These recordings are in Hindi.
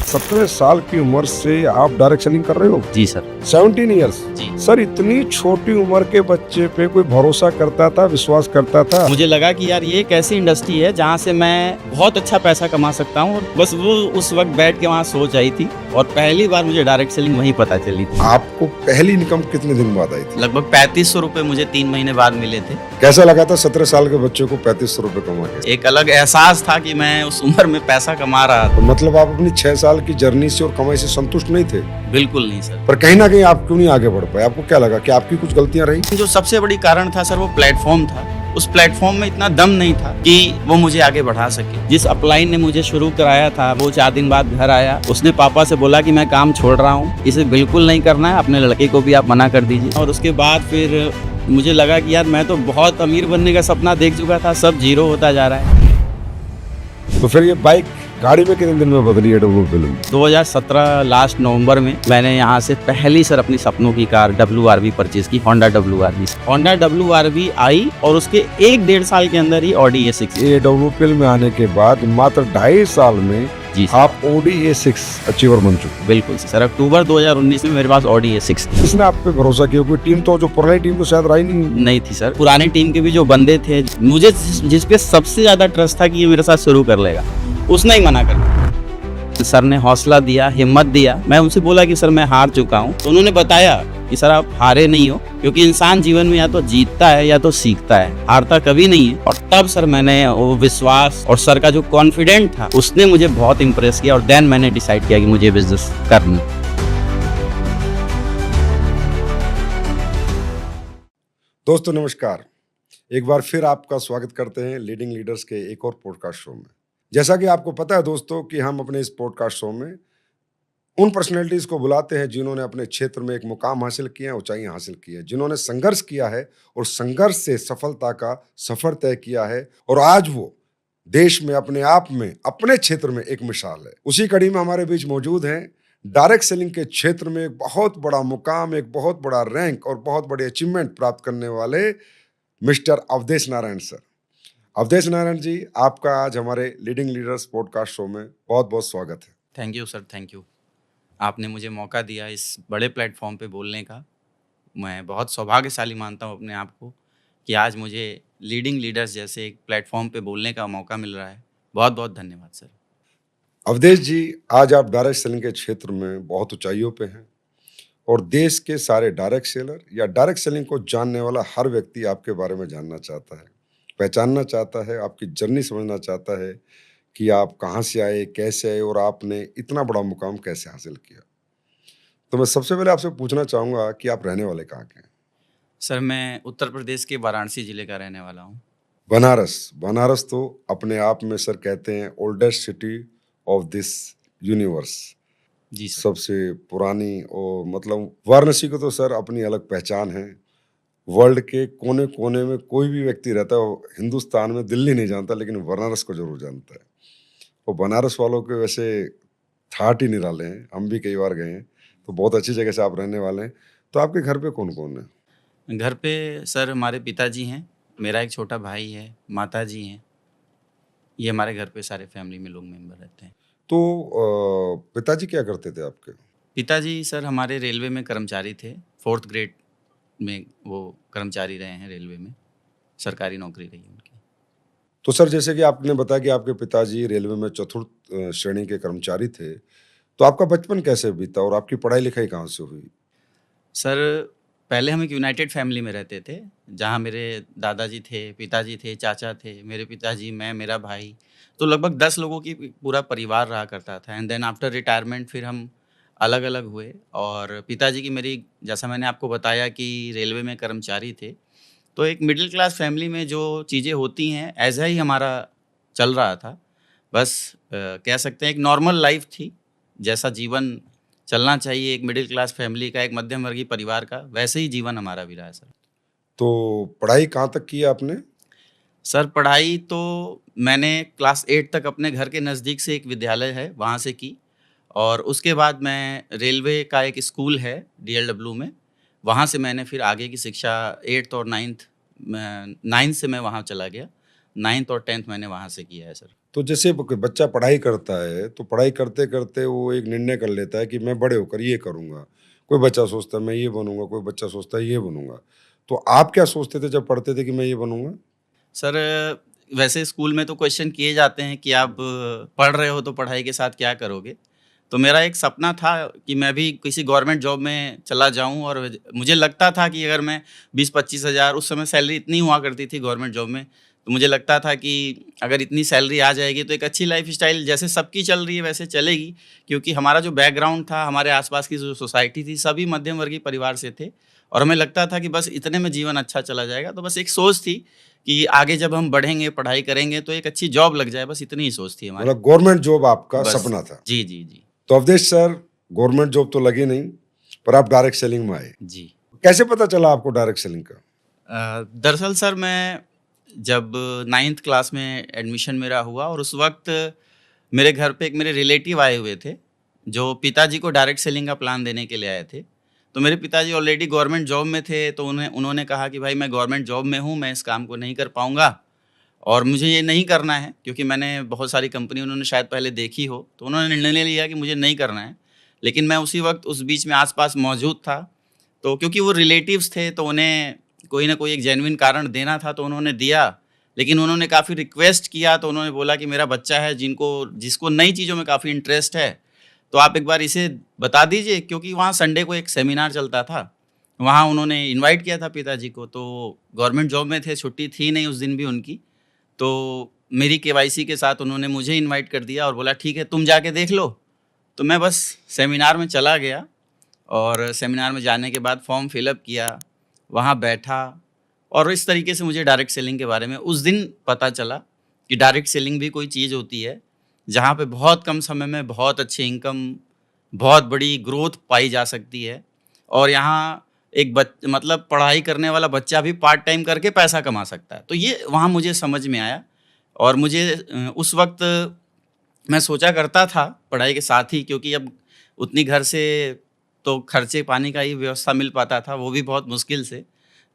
17 साल की उम्र से आप डायरेक्ट सेलिंग कर रहे हो? जी सर। 17 ईयर्स। जी। सर, इतनी छोटी उम्र के बच्चे पे कोई भरोसा करता था, विश्वास करता था? मुझे लगा कि यार ये एक ऐसी इंडस्ट्री है जहाँ से मैं बहुत अच्छा पैसा कमा सकता हूँ, और बस वो उस वक्त बैठ के वहाँ सोच आई थी, और पहली बार मुझे डायरेक्ट सेलिंग वहीं पता चली थी। आपको पहली इनकम कितने दिन बाद आई थी? लगभग 3500 रुपए मुझे 3 महीने बाद मिले थे। कैसा लगा था 17 साल के बच्चे को 3500 रुपए कमा के? एक अलग एहसास था कि मैं उस उम्र में पैसा कमा रहा था। तो मतलब आप अपनी 6 साल की जर्नी से और कमाई से संतुष्ट नहीं थे? बिल्कुल नहीं सर। पर कहीं ना कहीं आप क्यों नहीं आगे बढ़ पाए? आपको क्या लगा कि आपकी कुछ गलतियां रही? जो सबसे बड़ी कारण था सर, वो प्लेटफॉर्म था। उस प्लेटफॉर्म में इतना दम नहीं था कि वो मुझे आगे बढ़ा सके। जिस अपलाइन ने मुझे शुरू कराया था, वो 4 दिन बाद घर आया, उसने पापा से बोला कि मैं काम छोड़ रहा हूँ, इसे बिल्कुल नहीं करना है, अपने लड़के को भी आप मना कर दीजिए। और उसके बाद फिर मुझे लगा कि यार मैं तो बहुत अमीर बनने का सपना देख चुका था, सब जीरो होता जा रहा है। तो फिर ये बाइक गाड़ी में कितने दिन में बदली है WRV? 2017 लास्ट नवंबर में मैंने यहाँ से पहली सर अपनी सपनों की कार WRV परचेज की, होंडा WRV आई, और उसके 1-1.5 साल के अंदर ही ऑडी A6। ये WPL में आने के बाद मात्र 2.5 साल में जी सर। आप ऑडी A6 अचीवर बन चुके। बिल्कुल सर। अक्टूबर 2019 में मेरे पास ऑडी A6 थी। किसने आप पे भरोसा किया? कोई टीम तो जो पुरानी टीम तो शायद रही नहीं थी सर। पुरानी टीम के भी जो बंदे थे, मुझे जिस पे सबसे ज्यादा ट्रस्ट था कि ये मेरे साथ शुरू कर लेगा, उसने ही मना कर दिया। सर ने हौसला दिया, हिम्मत दिया। मैं उनसे बोला कि सर मैं हार चुका हूँ, तो उन्होंने बताया कि सर आप हारे नहीं हो, क्योंकि इंसान जीवन में या तो जीतता है या तो सीखता है, हारता कभी नहीं है। और तब सर मैंने वो विश्वास और सर का जो कॉन्फिडेंट था, उसने मुझे बहुत इंप्रेस किया, और देन मैंने डिसाइड किया कि मुझे बिजनेस करना। दोस्तों नमस्कार, एक बार फिर आपका स्वागत करते हैं लीडिंग लीडर्स के एक और पॉडकास्ट शो में। जैसा कि आपको पता है दोस्तों कि हम अपने इस पॉडकास्ट शो में उन पर्सनैलिटीज को बुलाते हैं जिन्होंने अपने क्षेत्र में एक मुकाम हासिल किया है, ऊंचाइयां हासिल की है, जिन्होंने संघर्ष किया है और संघर्ष से सफलता का सफर तय किया है, और आज वो देश में अपने आप में अपने क्षेत्र में एक मिसाल है। उसी कड़ी में हमारे बीच मौजूद हैं डायरेक्ट सेलिंग के क्षेत्र में एक बहुत बड़ा मुकाम, एक बहुत बड़ा रैंक और बहुत बड़े अचीवमेंट प्राप्त करने वाले मिस्टर अवधेश नारायण सर। अवधेश नारायण जी, आपका आज हमारे लीडिंग लीडर्स पॉडकास्ट शो में बहुत बहुत स्वागत है। Thank you sir, thank you. आपने मुझे मौका दिया इस बड़े प्लेटफॉर्म पे बोलने का। मैं बहुत सौभाग्यशाली मानता हूँ अपने आप को कि आज मुझे लीडिंग लीडर्स जैसे एक प्लेटफॉर्म पे बोलने का मौका मिल रहा है। बहुत बहुत धन्यवाद सर। अवधेश जी, आज आप डायरेक्ट सेलिंग के क्षेत्र में बहुत ऊंचाइयों पे हैं, और देश के सारे डायरेक्ट सेलर या डायरेक्ट सेलिंग को जानने वाला हर व्यक्ति आपके बारे में जानना चाहता है, पहचानना चाहता है, आपकी जर्नी समझना चाहता है कि आप कहाँ से आए, कैसे आए और आपने इतना बड़ा मुकाम कैसे हासिल किया। तो मैं सबसे पहले आपसे पूछना चाहूँगा कि आप रहने वाले कहाँ के हैं? सर मैं उत्तर प्रदेश के वाराणसी जिले का रहने वाला हूँ। बनारस। बनारस तो अपने आप में सर कहते हैं oldest city of this universe, जी सर। सबसे पुरानी, और मतलब वाराणसी को तो सर अपनी अलग पहचान है। वर्ल्ड के कोने कोने में कोई भी व्यक्ति रहता है, हिंदुस्तान में दिल्ली नहीं जानता, लेकिन बनारस को जरूर जानता है। और बनारस वालों के वैसे ठाट ही निराले हैं, हम भी कई बार गए हैं, तो बहुत अच्छी जगह से आप रहने वाले हैं। तो आपके घर पे कौन कौन है? घर पे सर हमारे पिताजी हैं, मेरा एक छोटा भाई है, माताजी हैं। ये हमारे घर पे सारे फैमिली में लोग मेंबर रहते हैं। तो पिताजी क्या करते थे आपके? पिताजी सर हमारे रेलवे में कर्मचारी थे। 4th ग्रेड में वो कर्मचारी रहे हैं रेलवे में, सरकारी नौकरी रही है उनकी। तो सर जैसे कि आपने बताया कि आपके पिताजी रेलवे में चतुर्थ श्रेणी के कर्मचारी थे, तो आपका बचपन कैसे बीता और आपकी पढ़ाई लिखाई कहाँ से हुई? सर पहले हम एक यूनाइटेड फैमिली में रहते थे, जहाँ मेरे दादाजी थे, पिताजी थे, चाचा थे, मेरे पिताजी, मैं, मेरा भाई, तो लगभग 10 लोगों की पूरा परिवार रहा करता था। एंड देन आफ्टर रिटायरमेंट फिर हम अलग अलग हुए, और पिताजी की मेरी, जैसा मैंने आपको बताया कि रेलवे में कर्मचारी थे, तो एक मिडिल क्लास फैमिली में जो चीज़ें होती हैं ऐसा ही हमारा चल रहा था। बस कह सकते हैं एक नॉर्मल लाइफ थी, जैसा जीवन चलना चाहिए एक मिडिल क्लास फैमिली का, एक मध्यम वर्गीय परिवार का, वैसे ही जीवन हमारा भी रहा है सर। तो पढ़ाई कहाँ तक की आपने? सर पढ़ाई तो मैंने क्लास 8 तक अपने घर के नज़दीक से एक विद्यालय है वहाँ से की, और उसके बाद मैं रेलवे का एक स्कूल है DLW में, वहाँ से मैंने फिर आगे की शिक्षा 8th और 9th से मैं वहाँ चला गया। 9th और 10th मैंने वहाँ से किया है सर। तो जैसे कोई बच्चा पढ़ाई करता है, तो पढ़ाई करते-करते वो एक निर्णय कर लेता है कि मैं बड़े होकर ये करूँगा। कोई बच्चा सोचता है मैं ये बनूँगा, कोई बच्चा सोचता है ये बनूँगा। तो आप क्या सोचते थे जब पढ़ते थे कि मैं ये बनूँगा? सर वैसे स्कूल में तो क्वेश्चन किए जाते हैं कि आप पढ़ रहे हो तो पढ़ाई के साथ क्या करोगे? तो मेरा एक सपना था कि मैं भी किसी गवर्नमेंट जॉब में चला जाऊँ और मुझे लगता था कि अगर मैं 20-25 हज़ार, उस समय सैलरी इतनी हुआ करती थी गवर्नमेंट जॉब में, तो मुझे लगता था कि अगर इतनी सैलरी आ जाएगी तो एक अच्छी लाइफ़स्टाइल जैसे सबकी चल रही है वैसे चलेगी। क्योंकि हमारा जो बैकग्राउंड था, हमारे आस-पास की जो सोसाइटी थी, सभी मध्यम वर्गीय परिवार से थे और हमें लगता था कि बस इतने में जीवन अच्छा चला जाएगा। तो बस एक सोच थी कि आगे जब हम बढ़ेंगे, पढ़ाई करेंगे तो एक अच्छी जॉब लग जाए, बस इतनी ही सोच थी हमारी। मतलब गवर्नमेंट जॉब आपका बस। सपना था। जी, जी, जी। तो अवधेश सर, गवर्नमेंट जॉब तो लगी नहीं, पर आप डायरेक्ट सेलिंग में आए। जी। कैसे पता चला आपको डायरेक्ट सेलिंग का? दरअसल सर मैं जब 9th क्लास में एडमिशन मेरा हुआ और उस वक़्त मेरे घर पे एक मेरे रिलेटिव आए हुए थे, जो पिताजी को डायरेक्ट सेलिंग का प्लान देने के लिए आए थे। तो मेरे पिताजी ऑलरेडी गवर्नमेंट जॉब में थे, तो उन्होंने कहा कि भाई मैं गवर्नमेंट जॉब में हूँ, मैं इस काम को नहीं कर पाऊँगा और मुझे ये नहीं करना है, क्योंकि मैंने बहुत सारी कंपनी उन्होंने शायद पहले देखी हो, तो उन्होंने निर्णय लिया कि मुझे नहीं करना है। लेकिन मैं उसी वक़्त उस बीच में आस-पास मौजूद था, तो क्योंकि वो रिलेटिव्स थे तो उन्हें कोई न कोई एक जेन्युइन कारण देना था, तो उन्होंने दिया। लेकिन उन्होंने काफ़ी रिक्वेस्ट किया, तो उन्होंने बोला कि मेरा बच्चा है जिसको नई चीज़ों में काफ़ी इंटरेस्ट है, तो आप एक बार इसे बता दीजिए, क्योंकि वहाँ संडे को एक सेमिनार चलता था। वहाँ उन्होंने इनवाइट किया था पिताजी को, तो गवर्नमेंट जॉब में थे, छुट्टी थी नहीं उस दिन भी उनकी। तो मेरी केवाईसी के साथ उन्होंने मुझे इनवाइट कर दिया और बोला ठीक है तुम जाके देख लो। तो मैं बस सेमिनार में चला गया और सेमिनार में जाने के बाद फॉर्म फिलअप किया, वहाँ बैठा और इस तरीके से मुझे डायरेक्ट सेलिंग के बारे में उस दिन पता चला कि डायरेक्ट सेलिंग भी कोई चीज़ होती है, जहाँ पे बहुत कम समय में बहुत अच्छी इनकम, बहुत बड़ी ग्रोथ पाई जा सकती है और यहाँ एक मतलब पढ़ाई करने वाला बच्चा भी पार्ट टाइम करके पैसा कमा सकता है। तो ये वहाँ मुझे समझ में आया और मुझे उस वक़्त मैं सोचा करता था पढ़ाई के साथ ही, क्योंकि अब उतनी घर से तो खर्चे पानी का ही व्यवस्था मिल पाता था, वो भी बहुत मुश्किल से।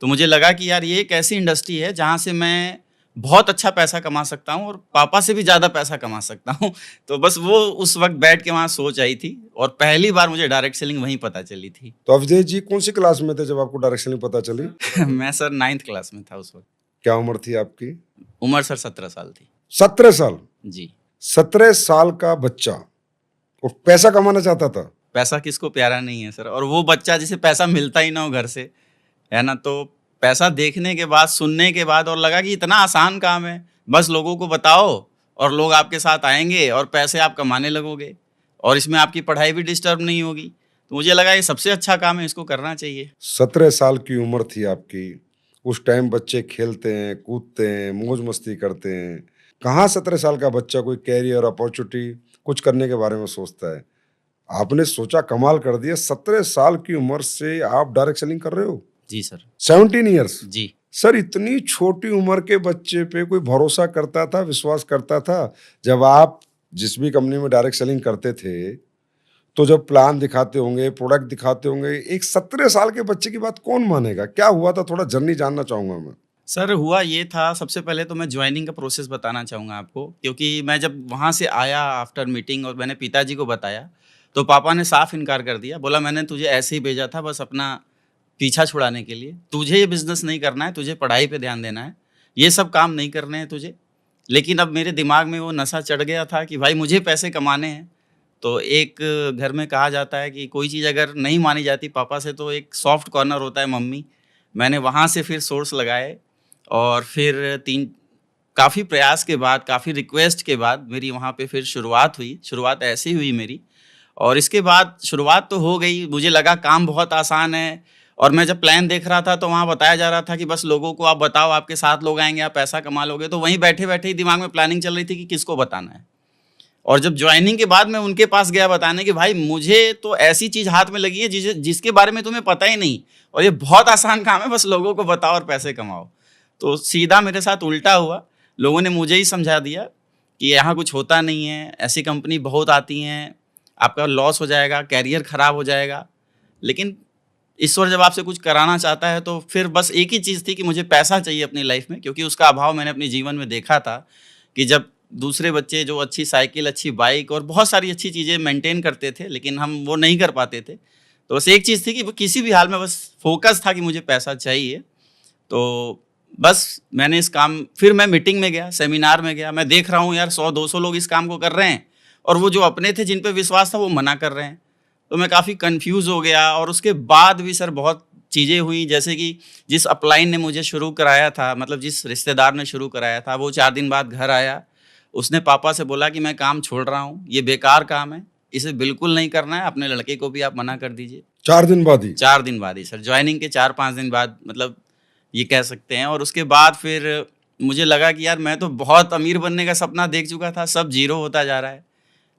तो मुझे लगा कि यार ये एक ऐसी इंडस्ट्री है जहाँ से मैं बहुत अच्छा पैसा कमा सकता हूँ और पापा से भी ज़्यादा पैसा कमा सकता हूँ। तो बस वो उस वक़्त बैठ के वहाँ सोच आई थी और पहली बार मुझे डायरेक्ट सेलिंग वहीं पता चली थी। तो अवधेश जी कौन सी क्लास में थे जब आपको डायरेक्ट सेलिंग पता चली? मैं सर 9th क्लास में था उस वक़्त। क्या उम्र थी आपकी? उम्र सर 17 साल थी। 17 साल? जी। 17 साल का बच्चा और पैसा कमाना चाहता था। पैसा किसको प्यारा नहीं है सर, और वो बच्चा जिसे पैसा मिलता ही ना हो घर से, है ना? तो पैसा देखने के बाद, सुनने के बाद और लगा कि इतना आसान काम है, बस लोगों को बताओ और लोग आपके साथ आएँगे और पैसे आप कमाने लगोगे और इसमें आपकी पढ़ाई भी डिस्टर्ब नहीं होगी। तो मुझे लगा ये सबसे अच्छा काम है, इसको करना चाहिए। 17 साल की उम्र थी आपकी। उस टाइम बच्चे खेलते हैं, कूदते हैं, मौज-मस्ती करते हैं। कहाँ 17 साल का बच्चा कोई करियर अपॉर्च्युनिटी कुछ करने के बारे में सोचता है। आपने सोचा कमाल कर दिया, 17 साल की उम्र से आप डायरेक्ट सेलिंग कर रहे हो? जी सर। 17 इयर्स। जी। सर इतनी छोटी उम्र के बच्चे पे कोई भरोसा करता था, विश्वास करता था? जब आप जिस भी कंपनी में डायरेक्ट सेलिंग करते थे, तो जब प्लान दिखाते होंगे, प्रोडक्ट दिखाते होंगे, एक 17 साल के बच्चे की बात कौन मानेगा? क्या हुआ था? थोड़ा जर्नी जानना चाहूँगा मैं। सर हुआ ये था, सबसे पहले तो मैं जॉइनिंग का प्रोसेस बताना चाहूँगा आपको, क्योंकि मैं जब वहाँ से आया आफ्टर मीटिंग और मैंने पिताजी को बताया, तो पापा ने साफ इनकार कर दिया। बोला मैंने तुझे ऐसे ही भेजा था बस अपना पीछा छुड़ाने के लिए। तुझे ये बिज़नेस नहीं करना है, तुझे पढ़ाई पे ध्यान देना है। ये सब काम नहीं करने हैं तुझे। लेकिन अब मेरे दिमाग में वो नशा चढ़ गया था कि भाई मुझे पैसे कमाने हैं। तो एक घर में कहा जाता है कि कोई चीज़ अगर नहीं मानी जाती पापा से तो एक सॉफ्ट कॉर्नर होता है मम्मी। मैंने वहाँ से फिर सोर्स लगाए और फिर 3 काफ़ी प्रयास के बाद, काफ़ी रिक्वेस्ट के बाद मेरी वहाँ पे फिर शुरुआत हुई। शुरुआत ऐसी हुई मेरी और इसके बाद शुरुआत तो हो गई, मुझे लगा काम बहुत आसान है और मैं जब प्लान देख रहा था तो वहाँ बताया जा रहा था कि बस लोगों को आप बताओ, आपके साथ लोग आएँगे, आप पैसा कमा लोगे। तो वहीं बैठे-बैठे ही दिमाग में प्लानिंग चल रही थी कि किसको बताना है। और जब जॉइनिंग के बाद मैं उनके पास गया बताने कि भाई मुझे तो ऐसी चीज़ हाथ में लगी है जिसके बारे में तुम्हें पता ही नहीं और ये बहुत आसान काम है, बस लोगों को बताओ और पैसे कमाओ। तो सीधा मेरे साथ उल्टा हुआ। लोगों ने मुझे ही समझा दिया कि यहाँ कुछ होता नहीं है, ऐसी कंपनी बहुत आती हैं, आपका लॉस हो जाएगा, करियर ख़राब हो जाएगा। लेकिन ईश्वर जब आपसे कुछ कराना चाहता है तो फिर बस एक ही चीज़ थी कि मुझे पैसा चाहिए अपनी लाइफ़ में, क्योंकि उसका अभाव मैंने अपने जीवन में देखा था कि जब दूसरे बच्चे जो अच्छी साइकिल, अच्छी बाइक और बहुत सारी अच्छी चीज़ें मेंटेन करते थे, लेकिन हम वो नहीं कर पाते थे। तो बस एक चीज़ थी कि वो किसी भी हाल में बस फ़ोकस था कि मुझे पैसा चाहिए। तो बस मैंने इस काम फिर मैं मीटिंग में गया, सेमिनार में गया, मैं देख रहा हूँ यार 100-200 लोग इस काम को कर रहे हैं और वो जो अपने थे जिन पे विश्वास था वो मना कर रहे हैं। तो मैं काफ़ी कन्फ्यूज़ हो गया और उसके बाद भी सर बहुत चीज़ें हुई, जैसे कि जिस अपलाइन ने मुझे शुरू कराया था, मतलब जिस रिश्तेदार ने शुरू कराया था, वो 4 दिन बाद घर आया। उसने पापा से बोला कि मैं काम छोड़ रहा हूँ, ये बेकार काम है, इसे बिल्कुल नहीं करना है, अपने लड़के को भी आप मना कर दीजिए। 4 दिन बाद ही? 4 दिन बाद ही सर, जॉइनिंग के 4-5 दिन बाद, मतलब ये कह सकते हैं। और उसके बाद फिर मुझे लगा कि यार मैं तो बहुत अमीर बनने का सपना देख चुका था, सब ज़ीरो होता जा रहा है।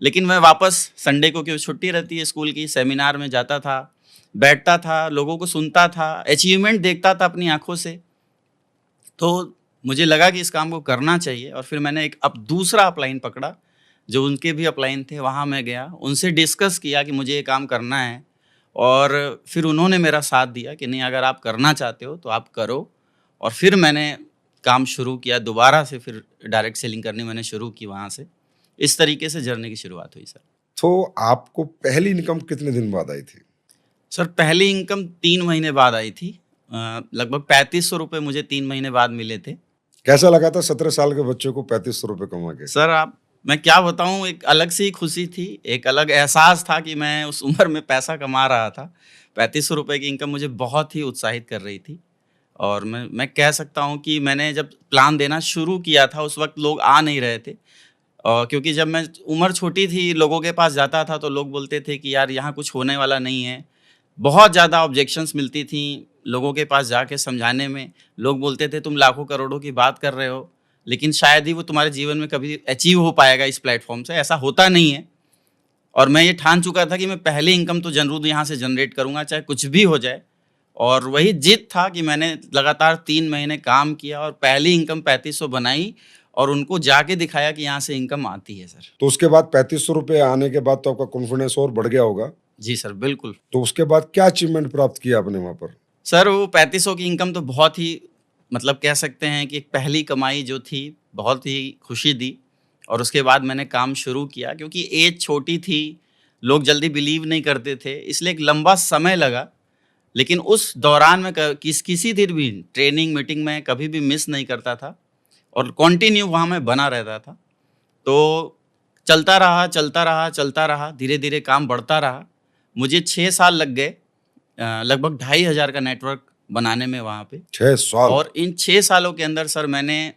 लेकिन मैं वापस संडे को, क्योंकि छुट्टी रहती है स्कूल की, सेमिनार में जाता था, बैठता था, लोगों को सुनता था, अचीवमेंट देखता था अपनी आँखों से। तो मुझे लगा कि इस काम को करना चाहिए और फिर मैंने एक अब दूसरा अपलाइन पकड़ा, जो उनके भी अपलाइन थे, वहाँ मैं गया, उनसे डिस्कस किया कि मुझे ये काम करना है और फिर उन्होंने मेरा साथ दिया कि नहीं, अगर आप करना चाहते हो तो आप करो। और फिर मैंने काम शुरू किया, दोबारा से फिर डायरेक्ट सेलिंग करनी मैंने शुरू की वहाँ से। इस तरीके से जर्नी की शुरुआत हुई सर। तो आपको पहली इनकम कितने दिन बाद आई थी? सर पहली इनकम 3 महीने बाद आई थी। लगभग 3500 रुपए मुझे 3 महीने बाद मिले थे। कैसा लगा था 17 साल के बच्चे को 3500 रुपए कमा के? सर आप मैं क्या बताऊँ, एक अलग सी खुशी थी, एक अलग एहसास था कि मैं उस उम्र में पैसा कमा रहा था। 3500 रुपए की इनकम मुझे बहुत ही उत्साहित कर रही थी और मैं कह सकता हूँ कि मैंने जब प्लान देना शुरू किया था, उस वक़्त लोग आ नहीं रहे थे। क्योंकि जब मैं उम्र छोटी थी, लोगों के पास जाता था तो लोग बोलते थे कि यार यहाँ कुछ होने वाला नहीं है। बहुत ज़्यादा ऑब्जेक्शंस मिलती थी लोगों के पास जाके समझाने में। लोग बोलते थे तुम लाखों करोड़ों की बात कर रहे हो, लेकिन शायद ही वो तुम्हारे जीवन में कभी अचीव हो पाएगा इस प्लेटफ़ॉर्म से, ऐसा होता नहीं है। और मैं ये ठान चुका था कि मैं पहली इनकम तो ज़रूर यहाँ से जनरेट करूँगा, चाहे कुछ भी हो जाए। और वही जिद था कि मैंने लगातार 3 महीने काम किया और पहली इनकम 3500 बनाई और उनको जाके दिखाया कि यहाँ से इनकम आती है सर। तो उसके बाद 3500 रुपए आने के बाद तो आपका कॉन्फिडेंस और बढ़ गया होगा। जी सर, बिल्कुल। तो उसके बाद क्या अचीवमेंट प्राप्त किया आपने वहाँ पर? सर वो 3500 की इनकम तो बहुत ही, मतलब कह सकते हैं कि एक पहली कमाई जो थी, बहुत ही खुशी दी। और उसके बाद मैंने काम शुरू किया, क्योंकि एज छोटी थी, लोग जल्दी बिलीव नहीं करते थे, इसलिए एक लंबा समय लगा। लेकिन उस दौरान मैं किसी दिन भी ट्रेनिंग मीटिंग में कभी भी मिस नहीं करता था और कंटिन्यू वहाँ मैं बना रहता था। तो चलता रहा, चलता रहा, चलता रहा, धीरे-धीरे काम बढ़ता रहा। मुझे 6 साल लग गए लगभग 2500 का नेटवर्क बनाने में वहाँ पे। 6 साल? और इन 6 सालों के अंदर सर मैंने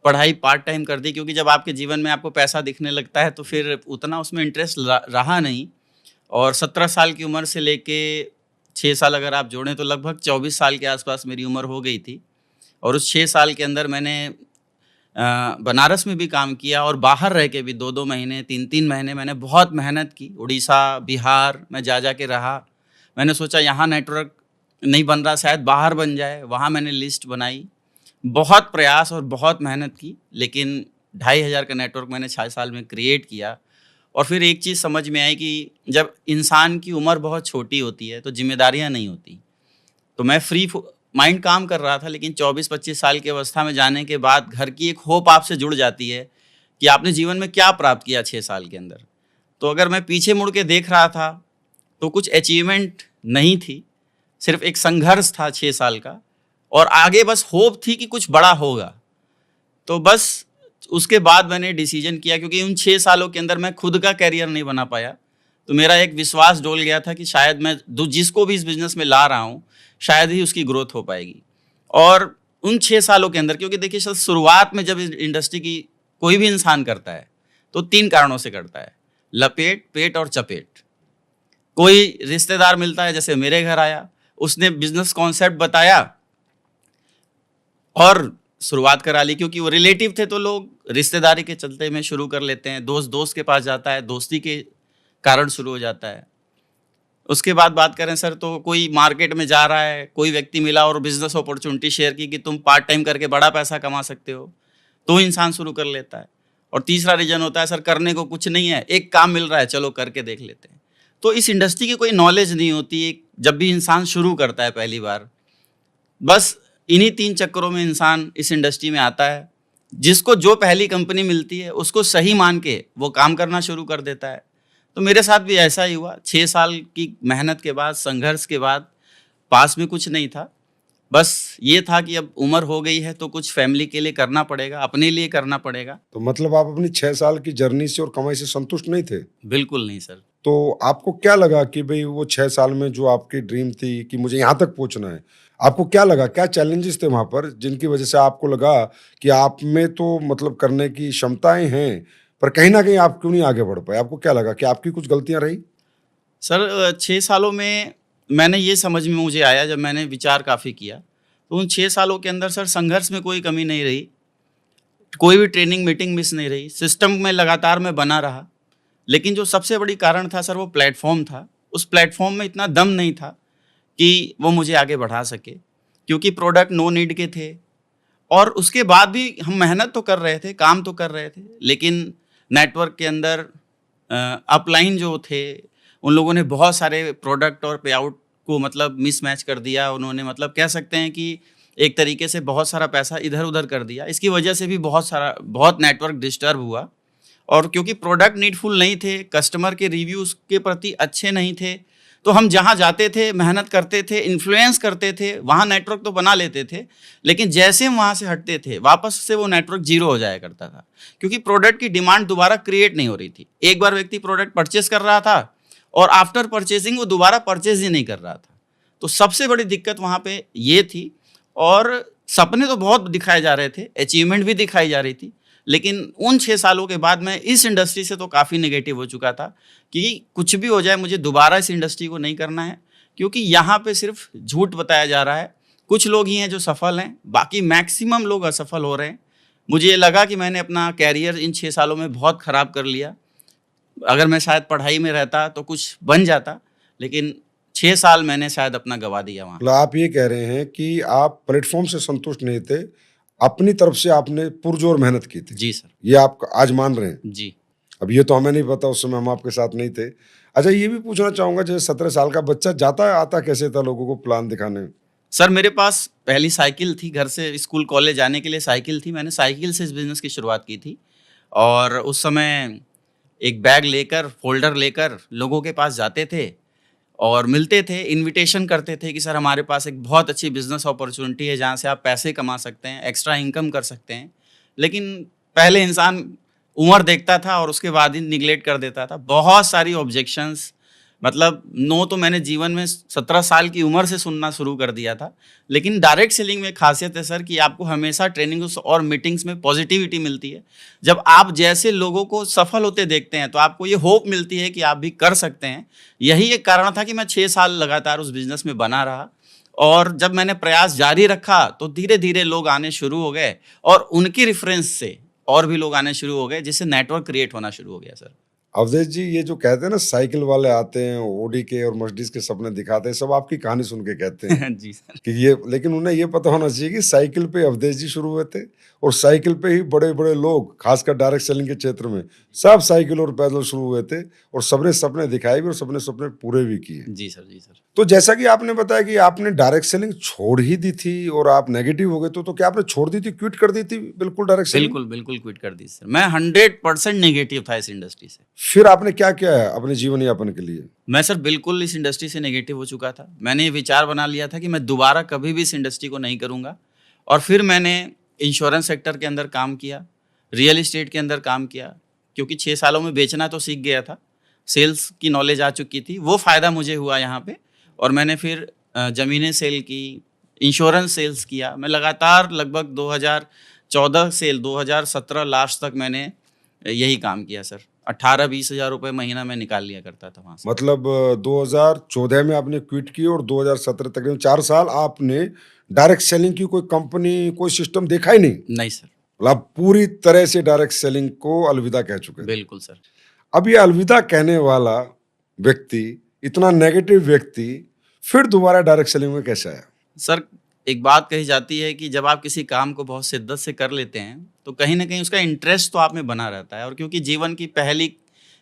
पढ़ाई पार्ट टाइम कर दी, क्योंकि जब आपके जीवन में आपको पैसा दिखने लगता है तो फिर उतना उसमें इंटरेस्ट रहा नहीं। और 17 साल की उम्र से लेके 6 साल अगर आप जोड़ें तो लगभग 24 साल के आसपास मेरी उम्र हो गई थी। और उस 6 साल के अंदर मैंने बनारस में भी काम किया और बाहर रह के भी 2-2 महीने, 3-3 महीने मैंने बहुत मेहनत की। उड़ीसा, बिहार में जा के रहा। मैंने सोचा यहाँ नेटवर्क नहीं बन रहा, शायद बाहर बन जाए, वहाँ मैंने लिस्ट बनाई। बहुत प्रयास और बहुत मेहनत की, लेकिन 2500 का नेटवर्क मैंने 6 साल में क्रिएट किया। और फिर एक चीज़ समझ में आई कि जब इंसान की उम्र बहुत छोटी होती है तो ज़िम्मेदारियाँ नहीं होती। तो मैं फ्री माइंड काम कर रहा था, लेकिन 24-25 साल की अवस्था में जाने के बाद घर की एक होप आपसे जुड़ जाती है कि आपने जीवन में क्या प्राप्त किया 6 साल के अंदर। तो अगर मैं पीछे मुड़ के देख रहा था तो कुछ अचीवमेंट नहीं थी, सिर्फ एक संघर्ष था 6 साल का और आगे बस होप थी कि कुछ बड़ा होगा। तो बस उसके बाद मैंने डिसीजन किया, क्योंकि उन 6 सालों के अंदर मैं खुद का करियर नहीं बना पाया, तो मेरा एक विश्वास डोल गया था कि शायद मैं जिसको भी इस बिज़नेस में ला रहा हूँ, शायद ही उसकी ग्रोथ हो पाएगी। और उन 6 सालों के अंदर, क्योंकि देखिए सर शुरुआत में जब इस इंडस्ट्री की कोई भी इंसान करता है, तो 3 कारणों से करता है, लपेट, पेट और चपेट। कोई रिश्तेदार मिलता है, जैसे मेरे घर आया, उसने बिज़नेस कॉन्सेप्ट बताया और शुरुआत करा ली, क्योंकि वो रिलेटिव थे तो लोग रिश्तेदारी के चलते में शुरू कर लेते हैं। दोस्त दोस्त के पास जाता है, दोस्ती के कारण शुरू हो जाता है। उसके बाद बात करें सर, तो कोई मार्केट में जा रहा है, कोई व्यक्ति मिला और बिज़नेस अपॉर्चुनिटी शेयर की कि तुम पार्ट टाइम करके बड़ा पैसा कमा सकते हो, तो इंसान शुरू कर लेता है। और तीसरा रीज़न होता है सर, करने को कुछ नहीं है, एक काम मिल रहा है, चलो करके देख लेते हैं। तो इस इंडस्ट्री की कोई नॉलेज नहीं होती जब भी इंसान शुरू करता है पहली बार। बस इन्हीं 3 चक्करों में इंसान इस इंडस्ट्री में आता है जिसको जो पहली कंपनी मिलती है उसको सही मान के वो काम करना शुरू कर देता है। तो मेरे साथ भी ऐसा ही हुआ। 6 साल की मेहनत के बाद, संघर्ष के बाद पास में कुछ नहीं था। बस ये था कि अब उम्र हो गई है तो कुछ फैमिली के लिए करना पड़ेगा, अपने लिए करना पड़ेगा। तो मतलब आप अपनी 6 साल की जर्नी से और कमाई से संतुष्ट नहीं थे? बिल्कुल नहीं सर। तो आपको क्या लगा कि भई वो 6 साल में जो आपकी ड्रीम थी कि मुझे यहाँ तक पहुँचना है, आपको क्या लगा? क्या चैलेंजेस थे वहाँ पर जिनकी वजह से आपको लगा कि आप में तो मतलब करने की क्षमताएँ हैं, पर कहीं न कहीं आप क्यों नहीं आगे बढ़ पाए? आपको क्या लगा कि आपकी कुछ गलतियाँ रही? सर 6 सालों में मैंने ये समझ में मुझे आया जब मैंने विचार काफ़ी किया, तो उन 6 सालों के अंदर सर संघर्ष में कोई कमी नहीं रही, कोई भी ट्रेनिंग मीटिंग मिस नहीं रही, सिस्टम में लगातार मैं बना रहा। लेकिन जो सबसे बड़ी कारण था सर वो प्लेटफ़ॉर्म था। उस प्लेटफ़ॉर्म में इतना दम नहीं था कि वो मुझे आगे बढ़ा सके, क्योंकि प्रोडक्ट नो नीड के थे और उसके बाद भी हम मेहनत तो कर रहे थे, काम तो कर रहे थे, लेकिन नेटवर्क के अंदर अपलाइन जो थे, उन लोगों ने बहुत सारे प्रोडक्ट और पे-आउट को मतलब मिसमैच कर दिया। उन्होंने मतलब कह सकते हैं कि एक तरीके से बहुत सारा पैसा इधर-उधर कर दिया। इसकी वजह से भी बहुत नेटवर्क डिस्टर्ब हुआ और क्योंकि प्रोडक्ट नीडफुल नहीं थे, कस्टमर के रिव्यूज़ के प्रति अच्छे नहीं थे, तो हम जहाँ जाते थे, मेहनत करते थे, इन्फ्लुएंस करते थे, वहाँ नेटवर्क तो बना लेते थे, लेकिन जैसे हम वहाँ से हटते थे, वापस से वो नेटवर्क ज़ीरो हो जाया करता था, क्योंकि प्रोडक्ट की डिमांड दोबारा क्रिएट नहीं हो रही थी। एक बार व्यक्ति प्रोडक्ट परचेज़ कर रहा था और आफ्टर परचेज़िंग वो दोबारा परचेज़ ही नहीं कर रहा था। तो सबसे बड़ी दिक्कत वहाँ पे ये थी और सपने तो बहुत दिखाए जा रहे थे, अचीवमेंट भी दिखाई जा रही थी, लेकिन उन 6 सालों के बाद मैं इस इंडस्ट्री से तो काफ़ी नेगेटिव हो चुका था कि कुछ भी हो जाए मुझे दोबारा इस इंडस्ट्री को नहीं करना है, क्योंकि यहाँ पे सिर्फ झूठ बताया जा रहा है। कुछ लोग ही हैं जो सफल हैं, बाकी मैक्सिमम लोग असफल हो रहे हैं। मुझे ये लगा कि मैंने अपना कैरियर इन 6 सालों में बहुत ख़राब कर लिया। अगर मैं शायद पढ़ाई में रहता तो कुछ बन जाता, लेकिन 6 साल मैंने शायद अपना गँवा दिया वहाँ। मतलब आप ये कह रहे हैं कि आप प्लेटफ़ॉर्म से संतुष्ट नहीं थे, अपनी तरफ से आपने पुरज़ोर मेहनत की थी। जी सर। ये आप आज मान रहे हैं? जी। अब ये तो हमें नहीं पता, उस समय हम आपके साथ नहीं थे। अच्छा, ये भी पूछना चाहूँगा, जैसे 17 साल का बच्चा जाता आता कैसे था लोगों को प्लान दिखाने? सर मेरे पास पहली साइकिल थी, घर से स्कूल कॉलेज जाने के लिए साइकिल थी। मैंने साइकिल से इस बिज़नेस की शुरुआत की थी और उस समय एक बैग लेकर, फ़ोल्डर लेकर लोगों के पास जाते थे और मिलते थे, इन्विटेशन करते थे कि सर हमारे पास एक बहुत अच्छी बिज़नेस अपॉर्च्युनिटी है जहाँ से आप पैसे कमा सकते हैं, एक्स्ट्रा इनकम कर सकते हैं। लेकिन पहले इंसान उम्र देखता था और उसके बाद ही निग्लेक्ट कर देता था। बहुत सारी ऑब्जेक्शंस, मतलब नो तो मैंने जीवन में 17 साल की उम्र से सुनना शुरू कर दिया था। लेकिन डायरेक्ट सेलिंग में ख़ासियत है सर कि आपको हमेशा ट्रेनिंग्स और मीटिंग्स में पॉजिटिविटी मिलती है। जब आप जैसे लोगों को सफल होते देखते हैं तो आपको ये होप मिलती है कि आप भी कर सकते हैं। यही एक कारण था कि मैं 6 साल लगातार उस बिज़नेस में बना रहा और जब मैंने प्रयास जारी रखा तो धीरे-धीरे लोग आने शुरू हो गए और उनके रेफ़रेंस से और भी लोग आने शुरू हो गए, जिससे नेटवर्क क्रिएट होना शुरू हो गया सर। अवधेश जी, ये जो कहते हैं ना साइकिल वाले आते हैं, ऑडी के और मर्सिडीज के सपने दिखाते हैं, सब आपकी कहानी सुन के कहते हैं जी सर। कि ये, लेकिन उन्हें ये पता होना चाहिए कि साइकिल पे अवधेश जी शुरू हुए थे और साइकिल पे ही बड़े-बड़े लोग, खासकर डायरेक्ट सेलिंग के क्षेत्र में, सब साइकिल और पैदल शुरू हुए थे और सबने सपने दिखाए भी और सबने सपने पूरे भी किए। जी सर, जी सर। तो जैसा कि आपने बताया कि आपने डायरेक्ट सेलिंग छोड़ ही दी थी और आप नेगेटिव हो गए, तो क्या आपने छोड़ दी थी, क्विट कर दी थी बिल्कुल डायरेक्ट सेलिंग? बिल्कुल, बिल्कुल क्विट कर दी सर। मैं 100% नेगेटिव था इस इंडस्ट्री से। फिर आपने क्या किया है अपने जीवन यापन के लिए? मैं सर बिल्कुल इस इंडस्ट्री से नेगेटिव हो चुका था। मैंने ये विचार बना लिया था कि मैं दोबारा कभी भी इस इंडस्ट्री को नहीं करूँगा और फिर मैंने इंश्योरेंस सेक्टर के अंदर काम किया, रियल एस्टेट के अंदर काम किया, क्योंकि 6 सालों में बेचना तो सीख गया था, सेल्स की नॉलेज आ चुकी थी, वो फ़ायदा मुझे हुआ यहाँ पे और मैंने फिर ज़मीनें सेल की, इंश्योरेंस सेल्स किया। मैं लगातार लगभग 2014 से 2017 लास्ट तक मैंने यही काम किया सर। 18-20 हज़ार रुपए महीना मैं निकाल लिया करता था वहाँ से। मतलब 2014 में आपने क्विट की और 2017 तकरीबन 4 साल आपने डायरेक्ट सेलिंग की कोई कंपनी, कोई सिस्टम देखा ही नहीं। नहीं सर। मतलब आप पूरी तरह से डायरेक्ट सेलिंग को अलविदा कह चुके थे। बिल्कुल सर। अब ये अलविदा कहने वाला व्यक्ति, इतना नेगेटिव व्यक्ति, फिर दोबारा डायरेक्ट सेलिंग में कैसे आया? सर एक बात कही जाती है कि जब आप किसी काम को बहुत शिद्दत से कर लेते हैं, तो कहीं न कहीं उसका इंटरेस्ट तो आप में बना रहता है और क्योंकि जीवन की पहली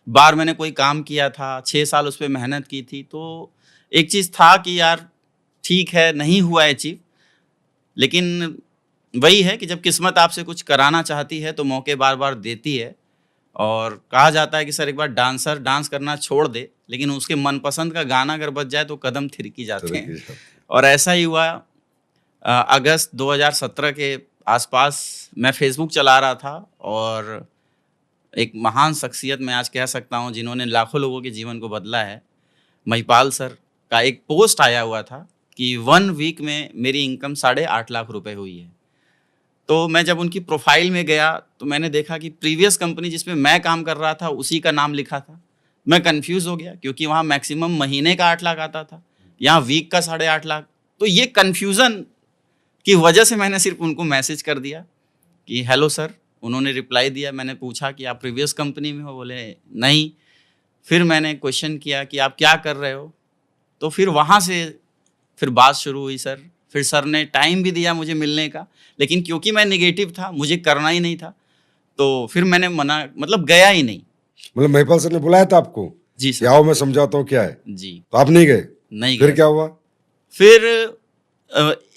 बार मैंने कोई काम किया था, 6 साल उस पे मेहनत की थी, तो एक चीज़ था कि यार ठीक है, नहीं हुआ अचीव, लेकिन वही है कि जब किस्मत आपसे कुछ कराना चाहती है तो मौके बार-बार देती है। और कहा जाता है कि सर एक बार डांसर डांस करना छोड़ दे, लेकिन उसके मनपसंद का गाना अगर बज जाए तो कदम थिरकी जाते तरह हैं। की जाती है। और ऐसा ही हुआ। अगस्त 2017 के आसपास मैं फ़ेसबुक चला रहा था और एक महान शख्सियत मैं आज कह सकता हूँ जिन्होंने लाखों लोगों के जीवन को बदला है, महिपाल सर का एक पोस्ट आया हुआ था कि 1 वीक में मेरी इनकम 8.5 लाख रुपए हुई है। तो मैं जब उनकी प्रोफ़ाइल में गया तो मैंने देखा कि प्रीवियस कंपनी जिसमें मैं काम कर रहा था उसी का नाम लिखा था। मैं कन्फ्यूज़ हो गया क्योंकि वहाँ मैक्सिमम महीने का 8 लाख आता था, यहाँ वीक का 8.5 लाख। तो ये कन्फ्यूज़न की वजह से मैंने सिर्फ़ उनको मैसेज कर दिया कि हेलो सर। उन्होंने रिप्लाई दिया। मैंने पूछा कि आप प्रीवियस कंपनी में हो? बोले नहीं। फिर मैंने क्वेश्चन किया कि आप क्या कर रहे हो? तो फिर वहाँ से फिर बात शुरू हुई सर। फिर सर ने टाइम भी दिया मुझे मिलने का, लेकिन क्योंकि मैं नेगेटिव था, मुझे करना ही नहीं था, तो फिर मैंने मना मतलब गया ही नहीं। मतलब महिपाल सर ने बुलाया था आपको जी कि सर। आओ मैं समझाता हूँ क्या है, जी, तो आप नहीं गए? नहीं फिर गया। क्या हुआ? फिर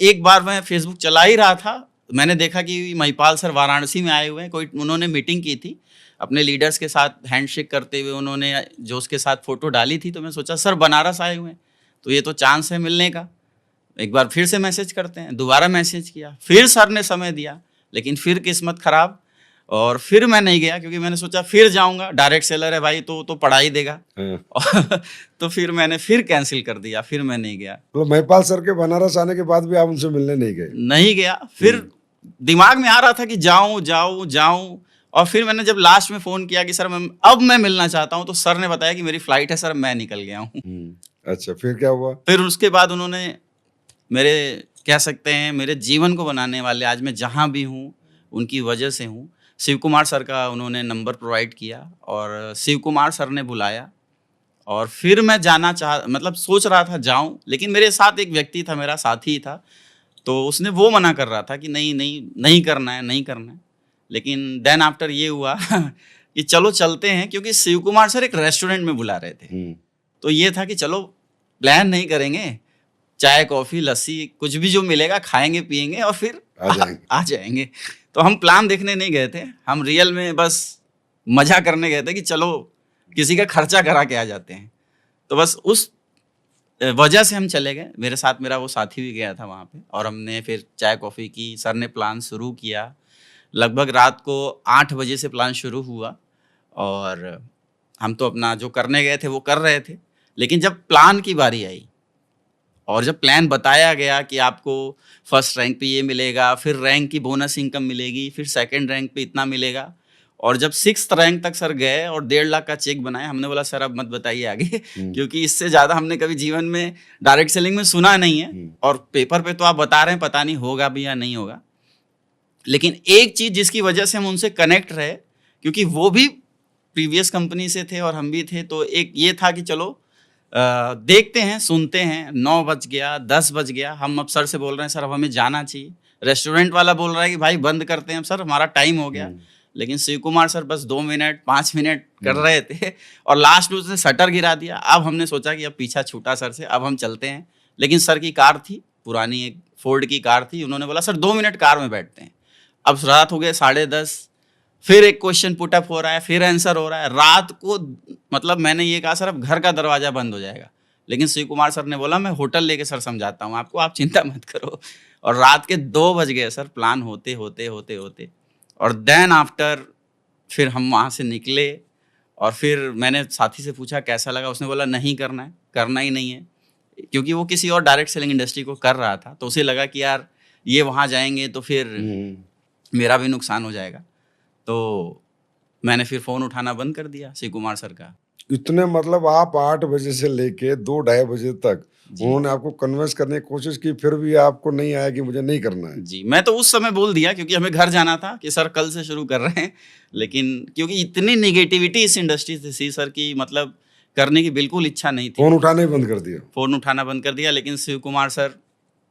एक बार मैं फ़ेसबुक चला ही रहा था, मैंने देखा कि महिपाल सर वाराणसी में आए हुए हैं, कोई उन्होंने मीटिंग की थी, अपने लीडर्स के साथ हैंडशेक करते हुए उन्होंने जो उसके साथ फ़ोटो डाली थी, तो मैं सोचा सर बनारस आए हुए हैं, तो ये तो चांस है मिलने का। एक बार फिर से मैसेज करते हैं, दोबारा मैसेज किया, फिर सर ने समय दिया, लेकिन फिर किस्मत ख़राब और फिर मैं नहीं गया क्योंकि मैंने सोचा फिर जाऊँगा, डायरेक्ट सेलर है भाई तो पढ़ा ही देगा। हाँ। तो फिर मैंने फिर कैंसल कर दिया, फिर मैं नहीं गया। मतलब महिपाल सर के बनारस आने के बाद भी आप उनसे मिलने नहीं गए? नहीं गया, फिर दिमाग में आ रहा था कि जाऊँ, जाऊँ, जाऊँ। और फिर मैंने जब लास्ट में फ़ोन किया कि सर मैं मिलना चाहता हूँ, तो सर ने बताया कि मेरी फ़्लाइट है सर, मैं निकल गया हूँ। अच्छा, फिर क्या हुआ? फिर उसके बाद उन्होंने मेरे कह सकते हैं मेरे जीवन को बनाने वाले आज मैं जहाँ भी हूँ, उनकी वजह से हूँ। शिव कुमार सर का उन्होंने नंबर प्रोवाइड किया और शिव कुमार सर ने बुलाया और फिर मैं जाना मतलब सोच रहा था जाऊँ, लेकिन मेरे साथ एक व्यक्ति था, मेरा साथी था, तो उसने वो मना कर रहा था कि नहीं, नहीं, नहीं करना है, नहीं करना है। लेकिन देन आफ्टर ये हुआ कि चलो चलते हैं क्योंकि शिव कुमार सर एक रेस्टोरेंट में बुला रहे थे। तो ये था कि चलो प्लान नहीं करेंगे, चाय, कॉफ़ी, लस्सी कुछ भी जो मिलेगा खाएँगे, पिएँगे और फिर आ जाएँगे। आ जाएँगे। तो हम प्लान देखने नहीं गए थे, हम रियल में बस मज़ा करने गए थे कि चलो किसी का खर्चा करा के आ जाते हैं। तो बस उस वजह से हम चले गए। मेरे साथ मेरा वो साथी भी गया था वहाँ पे और हमने फिर चाय कॉफ़ी की, सर ने प्लान शुरू किया। लगभग रात को 8 बजे से प्लान शुरू हुआ और हम तो अपना जो करने गए थे वो कर रहे थे। लेकिन जब प्लान की बारी आई और जब प्लान बताया गया कि आपको फर्स्ट रैंक पे ये मिलेगा, फिर रैंक की बोनस इनकम मिलेगी, फिर सेकंड रैंक पे इतना मिलेगा और जब 6th रैंक तक सर गए और 1.5 लाख का चेक बनाया, हमने बोला सर अब मत बताइए आगे क्योंकि इससे ज़्यादा हमने कभी जीवन में डायरेक्ट सेलिंग में सुना नहीं है और पेपर पे तो आप बता रहे हैं, पता नहीं होगा भी या नहीं होगा। लेकिन एक चीज़ जिसकी वजह से हम उनसे कनेक्ट रहे, क्योंकि वो भी प्रीवियस कंपनी से थे और हम भी थे, तो एक ये था कि चलो देखते हैं, सुनते हैं। 9 बज गया, 10 बज गया, हम अब सर से बोल रहे हैं सर अब हमें जाना चाहिए। रेस्टोरेंट वाला बोल रहा है कि भाई बंद करते हैं अब सर, हमारा टाइम हो गया। लेकिन शिव कुमार सर बस 2 मिनट, 5 मिनट कर रहे थे और लास्ट में उसने शटर गिरा दिया। अब हमने सोचा कि अब पीछा छूटा सर से, अब हम चलते हैं। लेकिन सर की कार थी, पुरानी एक फोर्ड की कार थी। उन्होंने बोला सर 2 मिनट कार में बैठते हैं। अब रात हो गए 10:30, फिर एक क्वेश्चन पुट अप हो रहा है, फिर आंसर हो रहा है। रात को मतलब मैंने ये कहा सर अब घर का दरवाज़ा बंद हो जाएगा। लेकिन शिव कुमार सर ने बोला मैं होटल लेके सर समझाता हूँ आपको, आप चिंता मत करो। और रात के 2 बज गए सर प्लान होते, होते, होते, होते। और देन आफ्टर फिर हम वहाँ से निकले और फिर मैंने साथी से पूछा कैसा लगा? उसने बोला नहीं करना है, करना ही नहीं है। क्योंकि वो किसी और डायरेक्ट सेलिंग इंडस्ट्री को कर रहा था, तो उसे लगा कि यार ये वहाँ जाएँगे तो फिर मेरा भी नुकसान हो जाएगा। तो मैंने फिर फ़ोन उठाना बंद कर दिया शिव कुमार सर का। इतने मतलब आप 8 बजे से लेके 2 ढाई बजे तक जी। उन्होंने आपको कन्विंस करने की कोशिश की, फिर भी आपको नहीं आया कि मुझे नहीं करना है। जी, मैं तो उस समय बोल दिया क्योंकि हमें घर जाना था कि सर कल से शुरू कर रहे हैं। लेकिन क्योंकि इतनी नेगेटिविटी इस इंडस्ट्री से थी सर की मतलब करने की बिल्कुल इच्छा नहीं थी। फ़ोन उठाना ही बंद कर दिया। फ़ोन उठाना बंद कर दिया, लेकिन शिव कुमार सर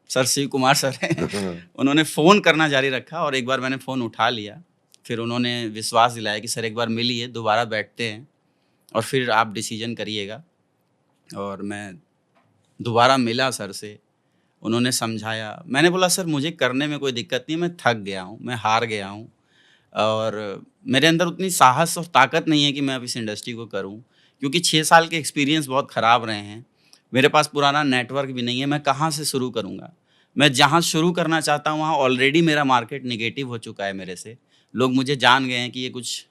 शिव कुमार सर हैं। हाँ। उन्होंने फ़ोन करना जारी रखा और एक बार मैंने फ़ोन उठा लिया। फिर उन्होंने विश्वास दिलाया कि सर एक बार मिलिए, दोबारा बैठते हैं और फिर आप डिसीज़न करिएगा। और मैं दोबारा मिला सर से उन्होंने समझाया। मैंने बोला सर मुझे करने में कोई दिक्कत नहीं है, मैं थक गया हूँ, मैं हार गया हूँ और मेरे अंदर उतनी साहस और ताकत नहीं है कि मैं अब इस इंडस्ट्री को करूँ, क्योंकि 6 साल के एक्सपीरियंस बहुत ख़राब रहे हैं। मेरे पास पुराना नेटवर्क भी नहीं है, मैं कहाँ से शुरू करूँगा? मैं जहाँ शुरू करना चाहता हूँ, वहाँ ऑलरेडी मेरा मार्केट नेगेटिव हो चुका है मेरे से। लोग मुझे जान गए हैं कि ये कुछ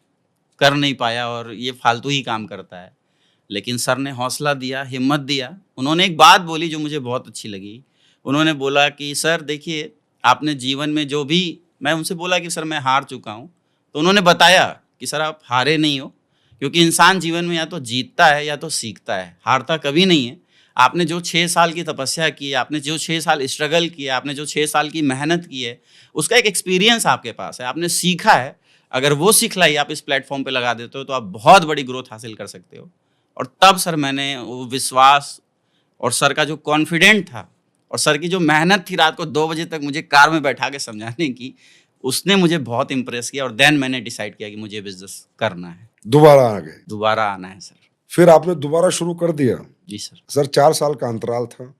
कर नहीं पाया और ये फालतू ही काम करता है। लेकिन सर ने हौसला दिया, हिम्मत दिया। उन्होंने एक बात बोली जो मुझे बहुत अच्छी लगी। उन्होंने बोला कि सर देखिए, आपने जीवन में जो भी मैं उनसे बोला कि सर मैं हार चुका हूँ। तो उन्होंने बताया कि सर आप हारे नहीं हो, क्योंकि इंसान जीवन में या तो जीतता है या तो सीखता है, हारता कभी नहीं है। आपने जो 6 साल की तपस्या की है, आपने जो 6 साल स्ट्रगल किया, आपने जो 6 साल की मेहनत की है, उसका एक एक्सपीरियंस आपके पास है, आपने सीखा है। अगर वो सिखलाई आप इस प्लेटफ़ॉर्म पे लगा देते हो, तो आप बहुत बड़ी ग्रोथ हासिल कर सकते हो। और तब सर मैंने वो विश्वास और सर का जो कॉन्फिडेंट था और सर की जो मेहनत थी रात को 2 बजे तक मुझे कार में बैठा के समझाने की, उसने मुझे बहुत इम्प्रेस किया और देन मैंने डिसाइड किया कि मुझे बिज़नेस करना है, दोबारा आ गए। दोबारा आना है सर। फिर आपने दोबारा शुरू कर दिया। जी सर। सर 4 साल का अंतराल था।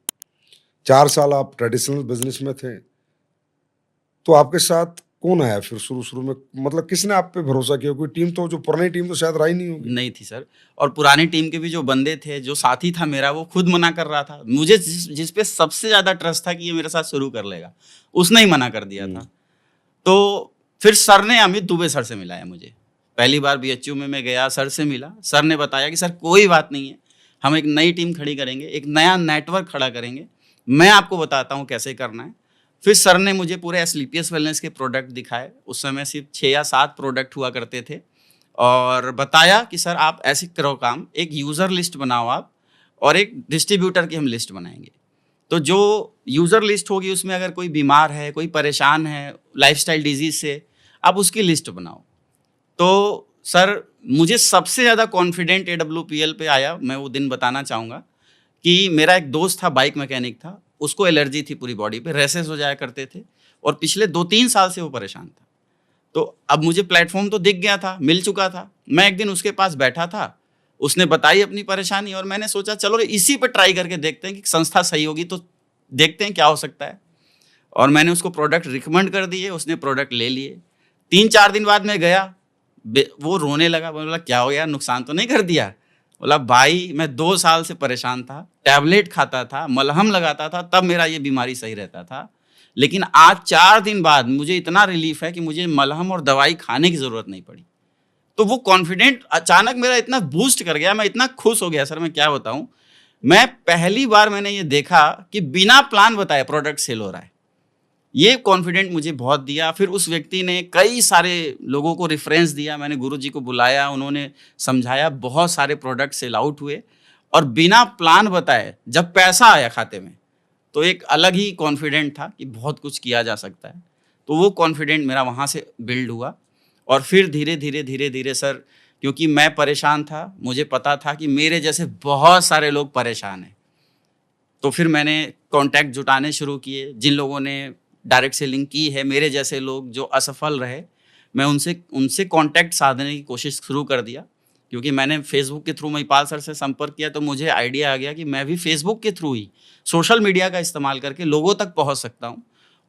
4 साल आप ट्रेडिशनल बिज़नेस में थे। तो आपके साथ कौन आया फिर शुरू-शुरू में? मतलब किसने आप पे भरोसा किया? कोई टीम तो जो पुरानी टीम तो शायद रही नहीं होगी। नहीं थी सर, और पुरानी टीम के भी जो बंदे थे, जो साथी था मेरा, वो खुद मना कर रहा था। मुझे जिस जिस पे सबसे ज़्यादा ट्रस्ट था कि ये मेरे साथ शुरू कर लेगा, उसने ही मना कर दिया हुँ। था। तो फिर सर ने अमित दुबे सर से मिलाया मुझे। पहली बार बीएचयू में मैं गया, सर से मिला। सर ने बताया कि सर कोई बात नहीं है, हम एक नई टीम खड़ी करेंगे, एक नया नेटवर्क खड़ा करेंगे। मैं आपको बताता हूँ कैसे करना है। फिर सर ने मुझे पूरे एस्क्लेपियस वेलनेस के प्रोडक्ट दिखाए। उस समय सिर्फ 6 या 7 प्रोडक्ट हुआ करते थे और बताया कि सर आप ऐसे करो काम, एक यूज़र लिस्ट बनाओ आप और एक डिस्ट्रीब्यूटर की हम लिस्ट बनाएँगे। तो जो यूज़र लिस्ट होगी उसमें अगर कोई बीमार है, कोई परेशान है लाइफ़स्टाइल डिज़ीज़ से, आप उसकी लिस्ट बनाओ। तो सर मुझे सबसे ज़्यादा कॉन्फिडेंट एडब्ल्यूपीएल पे आया, मैं वो दिन बताना चाहूँगा कि मेरा एक दोस्त था, बाइक मैकेनिक था, उसको एलर्जी थी पूरी बॉडी पे, रैशेज़ हो जाया करते थे और पिछले 2-3 साल से वो परेशान था। तो अब मुझे प्लेटफ़ॉर्म तो दिख गया था, मिल चुका था। मैं एक दिन उसके पास बैठा था, उसने बताई अपनी परेशानी और मैंने सोचा चलो इसी पे ट्राई करके देखते हैं कि संस्था सही होगी तो देखते हैं क्या हो सकता है। और मैंने उसको प्रोडक्ट रिकमेंड कर दिए, उसने प्रोडक्ट ले लिए। 3-4 दिन बाद मैं गया, वो रोने लगा, बोला क्या हो गया, नुकसान तो नहीं कर दिया? बोला भाई मैं 2 साल से परेशान था, टैबलेट खाता था, मलहम लगाता था, तब मेरा ये बीमारी सही रहता था। लेकिन आज 4 दिन बाद मुझे इतना रिलीफ़ है कि मुझे मलहम और दवाई खाने की ज़रूरत नहीं पड़ी। तो वो कॉन्फिडेंट अचानक मेरा इतना बूस्ट कर गया, मैं इतना खुश हो गया सर, मैं क्या बताऊँ। मैं पहली बार मैंने ये देखा कि बिना प्लान बताए प्रोडक्ट सेल हो रहा है। ये कॉन्फिडेंट मुझे बहुत दिया। फिर उस व्यक्ति ने कई सारे लोगों को रेफ़रेंस दिया, मैंने गुरुजी को बुलाया, उन्होंने समझाया, बहुत सारे प्रोडक्ट सेल आउट हुए और बिना प्लान बताए जब पैसा आया खाते में, तो एक अलग ही कॉन्फिडेंट था कि बहुत कुछ किया जा सकता है। तो वो कॉन्फिडेंट मेरा वहाँ से बिल्ड हुआ और फिर धीरे-धीरे सर, क्योंकि मैं परेशान था, मुझे पता था कि मेरे जैसे बहुत सारे लोग परेशान हैं। तो फिर मैंने कॉन्टैक्ट जुटाने शुरू किए, जिन लोगों ने डायरेक्ट सेलिंग की है, मेरे जैसे लोग जो असफल रहे, मैं उनसे उनसे कॉन्टैक्ट साधने की कोशिश शुरू कर दिया। क्योंकि मैंने फेसबुक के थ्रू महिपाल सर से संपर्क किया तो मुझे आइडिया आ गया कि मैं भी फेसबुक के थ्रू ही सोशल मीडिया का इस्तेमाल करके लोगों तक पहुंच सकता हूं,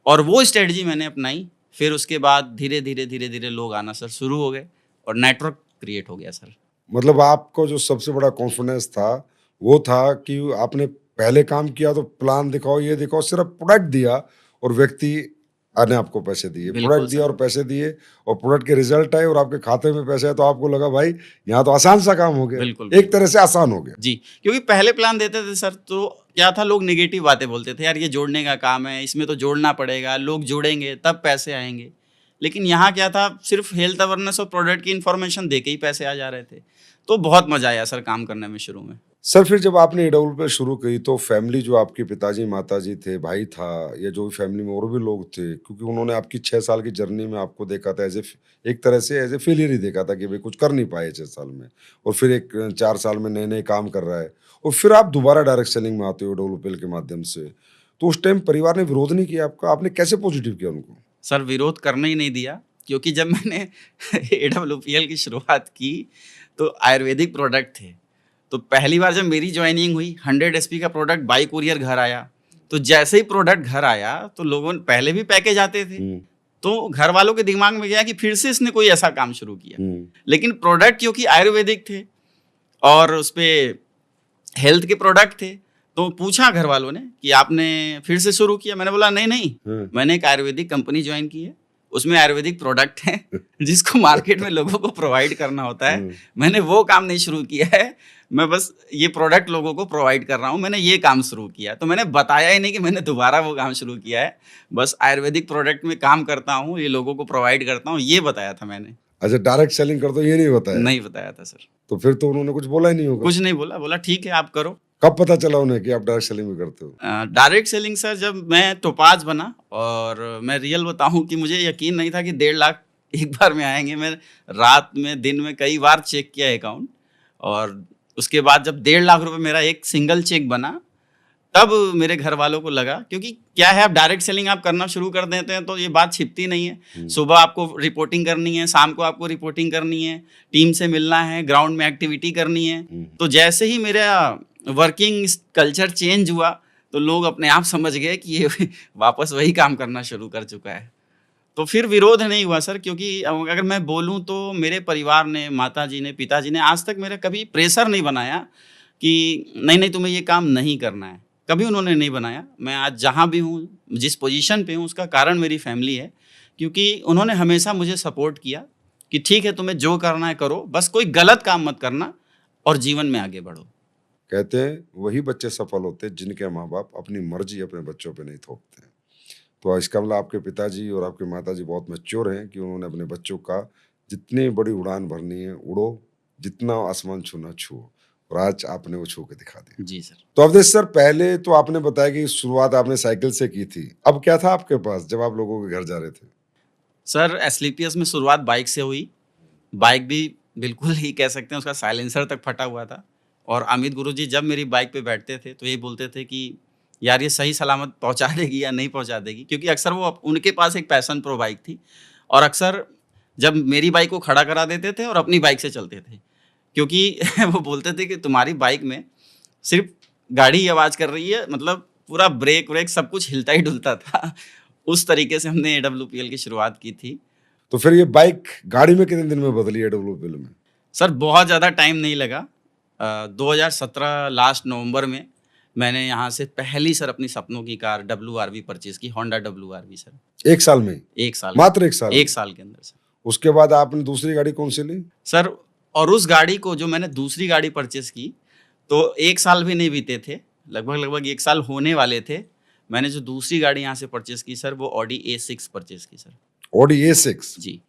और वो स्ट्रेटजी मैंने अपनाई। फिर उसके बाद धीरे-धीरे लोग आना सर शुरू हो गए और नेटवर्क क्रिएट हो गया सर। मतलब आपको जो सबसे बड़ा कॉन्फिडेंस था, वो था कि आपने पहले काम किया तो प्लान दिखाओ, ये दिखाओ, सिर्फ प्रोडक्ट दिया और व्यक्ति ने आपको पैसे दिए। प्रोडक्ट बिल्कुल दिया सर। और पैसे दिए और प्रोडक्ट के रिज़ल्ट आए और आपके खाते में पैसे आए तो आपको लगा भाई यहाँ तो आसान सा काम हो गया। बिल्कुल, एक बिल्कुल। तरह से आसान हो गया। जी, क्योंकि पहले प्लान देते थे सर तो क्या था, लोग नेगेटिव बातें बोलते थे, यार ये जोड़ने का काम है, इसमें तो जोड़ना पड़ेगा, लोग जुड़ेंगे तब पैसे आएँगे। लेकिन यहाँ क्या था, सिर्फ़ हेल्थ अवेयरनेस और प्रोडक्ट की इन्फॉर्मेशन दे के ही पैसे आ जा रहे थे। तो बहुत मज़ा आया सर काम करने में शुरू में। सर फिर जब आपने ईडब्ल्यूपीएल शुरू की तो फैमिली जो आपके पिताजी, माताजी थे, भाई था या जो भी फैमिली में और भी लोग थे, क्योंकि उन्होंने आपकी 6 साल की जर्नी में आपको देखा था एक तरह से एज़ ए फेलियर ही देखा था कि भई कुछ कर नहीं पाए 6 साल में और फिर एक 4 साल में नए-नए काम कर रहा है और फिर आप दोबारा डायरेक्ट सेलिंग में आते हो ईडब्ल्यूपीएल के माध्यम से। तो उस टाइम परिवार ने विरोध नहीं किया आपका? आपने कैसे पॉजिटिव किया उनको? सर विरोध करने ही नहीं दिया, क्योंकि जब मैंने एडब्ल्यूपीएल की शुरुआत की तो आयुर्वेदिक प्रोडक्ट थे। तो पहली बार जब मेरी जॉइनिंग हुई, 100 एसपी का प्रोडक्ट बाय कूरियर घर आया। तो जैसे ही प्रोडक्ट घर आया तो लोगों ने पहले भी पैकेज आते थे, तो घर वालों के दिमाग में गया कि फिर से इसने कोई ऐसा काम शुरू किया। लेकिन प्रोडक्ट क्योंकि आयुर्वेदिक थे और उस पे हेल्थ के प्रोडक्ट थे, तो पूछा घर वालों ने कि आपने फिर से शुरू किया? मैंने बोला नहीं, मैंने एक आयुर्वेदिक कंपनी ज्वाइन की है, उसमें आयुर्वेदिक प्रोडक्ट हैं जिसको मार्केट में लोगों को प्रोवाइड करना होता है। मैंने वो काम नहीं शुरू किया है, मैं बस ये प्रोडक्ट लोगों को प्रोवाइड कर रहा हूँ, मैंने ये काम शुरू किया। तो मैंने बताया ही नहीं कि मैंने दोबारा वो काम शुरू किया है, बस आयुर्वेदिक प्रोडक्ट में काम करता हूँ, ये लोगों को प्रोवाइड करता हूँ, ये बताया था मैंने। अच्छा, डायरेक्ट सेलिंग करते हो ये नहीं बताया? नहीं बताया था सर। तो फिर तो उन्होंने कुछ बोला ही नहीं होगा? कुछ नहीं बोला, बोला ठीक है आप करो। कब पता चला उन्हें कि आप डायरेक्ट सेलिंग भी करते हो? डायरेक्ट सेलिंग सर जब मैं टोपाज बना, और मैं रियल बताऊं कि मुझे यकीन नहीं था कि 1.5 लाख एक बार में आएंगे। मैं रात में दिन में कई बार चेक किया अकाउंट, और उसके बाद जब 1.5 लाख रुपए मेरा एक सिंगल चेक बना, तब मेरे घर वालों को लगा, क्योंकि क्या है, आप डायरेक्ट सेलिंग आप करना शुरू कर देते हैं तो ये बात छिपती नहीं है। सुबह आपको रिपोर्टिंग करनी है, शाम को आपको रिपोर्टिंग करनी है, टीम से मिलना है, ग्राउंड में एक्टिविटी करनी है। तो जैसे ही मेरा वर्किंग कल्चर चेंज हुआ तो लोग अपने आप समझ गए कि ये वापस वही काम करना शुरू कर चुका है। तो फिर विरोध नहीं हुआ सर, क्योंकि अगर मैं बोलूं तो मेरे परिवार ने, माताजी ने, पिताजी ने आज तक मेरा कभी प्रेशर नहीं बनाया कि नहीं तुम्हें ये काम नहीं करना है, कभी उन्होंने नहीं बनाया। मैं आज जहाँ भी हूँ, जिस पोजीशन पे हूँ, उसका कारण मेरी फैमिली है, क्योंकि उन्होंने हमेशा मुझे सपोर्ट किया कि ठीक है तुम्हें जो करना है करो, बस कोई गलत काम मत करना और जीवन में आगे बढ़ो। कहते हैं वही बच्चे सफल होते हैं जिनके माँ बाप अपनी मर्जी अपने बच्चों पे नहीं थोपते हैं। तो इसका मतलब आपके पिताजी और आपके माताजी बहुत मैच्योर हैं कि उन्होंने अपने बच्चों का जितनी बड़ी उड़ान भरनी है उड़ो, जितना आसमान छूना छुओ, और आज आपने वो छू के दिखा दिया। जी सर। तो अवधेश सर, पहले तो आपने बताया कि शुरुआत आपने साइकिल से की थी, अब क्या था आपके पास जब आप लोगों के घर जा रहे थे? सर एसलीपीएस में शुरुआत बाइक से हुई। बाइक भी बिल्कुल ही कह सकते हैं उसका साइलेंसर तक फटा हुआ था, और अमित गुरुजी जब मेरी बाइक पे बैठते थे तो ये बोलते थे कि यार ये सही सलामत पहुंचा देगी या नहीं पहुंचा देगी, क्योंकि अक्सर वो उनके पास एक पैशन प्रो बाइक थी, और अक्सर जब मेरी बाइक को खड़ा करा देते थे और अपनी बाइक से चलते थे, क्योंकि वो बोलते थे कि तुम्हारी बाइक में सिर्फ गाड़ी ही आवाज़ कर रही है, मतलब पूरा ब्रेक व्रेक सब कुछ हिलता ही डुलता था। उस तरीके से हमने AWPL की शुरुआत की थी। तो फिर ये बाइक गाड़ी में कितने दिन में बदली AWPL में? सर बहुत ज़्यादा टाइम नहीं लगा। 2017 लास्ट नवंबर में मैंने यहाँ से पहली सर अपनी सपनों की कार WRV परचेज की, होंडा WRV सर। 1 साल में? 1 साल, मात्र 1 साल? 1 साल के अंदर सर। उसके बाद आपने दूसरी गाड़ी कौन सी ली? सर और उस गाड़ी को, जो मैंने दूसरी गाड़ी परचेज की, तो 1 साल भी नहीं बीते थे, लगभग 1 साल होने वाले थे, मैंने जो दूसरी गाड़ी यहाँ से परचेज की सर, वो ऑडी A6 परचेज की सर। Audi A6? जी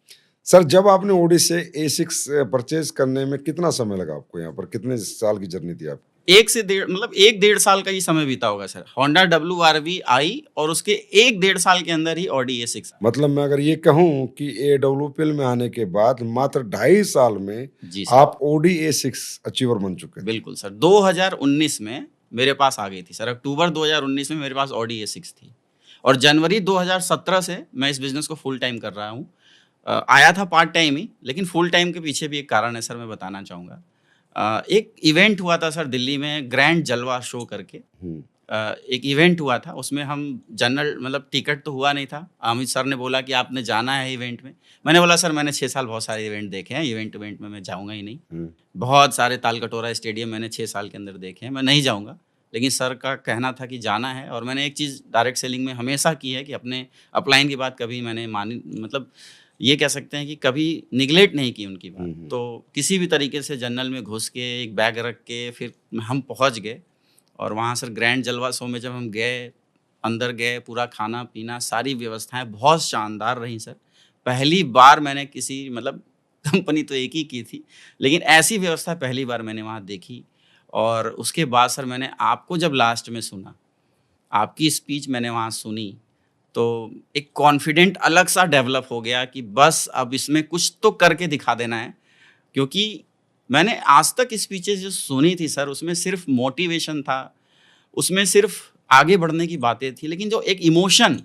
सर, जब आपने ऑडी से A6 परचेज करने में कितना समय लगा आपको? यहाँ पर कितने साल की जर्नी थी आपकी? 1 से 1.5 साल का ही समय बीता होगा सर। होंडा WRV आई और उसके 1.5 साल के अंदर ही ऑडी A6 आई। मतलब मैं अगर ये कहूँ कि AWPL में आने के बाद मात्र 2.5 साल में जी सर, आप ऑडी A6 अचीवर बन चुके हैं। बिल्कुल सर। 2019 में मेरे पास आ गई थी सर, अक्टूबर 2019 में मेरे पास ऑडी A6 थी, और जनवरी 2017 से मैं इस बिजनेस को फुल टाइम कर रहा हूँ। आया था पार्ट टाइम ही, लेकिन फुल टाइम के पीछे भी एक कारण है सर, मैं बताना चाहूँगा। एक इवेंट हुआ था सर दिल्ली में, ग्रैंड जलवा शो करके एक इवेंट हुआ था, उसमें हम जनरल, मतलब टिकट तो हुआ नहीं था। अमित सर ने बोला कि आपने जाना है इवेंट में। मैंने बोला सर मैंने 6 साल बहुत सारे इवेंट देखे हैं, इवेंट में मैं जाऊँगा ही नहीं। बहुत सारे तालकटोरा स्टेडियम मैंने 6 साल के अंदर देखे हैं, मैं नहीं जाऊँगा। लेकिन सर का कहना था कि जाना है, और मैंने एक चीज़ डायरेक्ट सेलिंग में हमेशा की है कि अपने अपलाइन की बात कभी मैंने मानी, मतलब ये कह सकते हैं कि कभी निगलेक्ट नहीं की उनकी बात। तो किसी भी तरीके से जनरल में घुस के एक बैग रख के फिर हम पहुंच गए, और वहाँ सर ग्रैंड जलवा शो में जब हम गए, अंदर गए, पूरा खाना पीना सारी व्यवस्थाएं बहुत शानदार रही सर। पहली बार मैंने किसी, मतलब कंपनी तो एक ही की थी, लेकिन ऐसी व्यवस्था पहली बार मैंने वहाँ देखी। और उसके बाद सर मैंने आपको जब लास्ट में सुना, आपकी स्पीच मैंने वहाँ सुनी, तो एक कॉन्फिडेंट अलग सा डेवलप हो गया कि बस अब इसमें कुछ तो करके दिखा देना है। क्योंकि मैंने आज तक स्पीचेस जो सुनी थी सर, उसमें सिर्फ मोटिवेशन था, उसमें सिर्फ आगे बढ़ने की बातें थी, लेकिन जो एक इमोशन,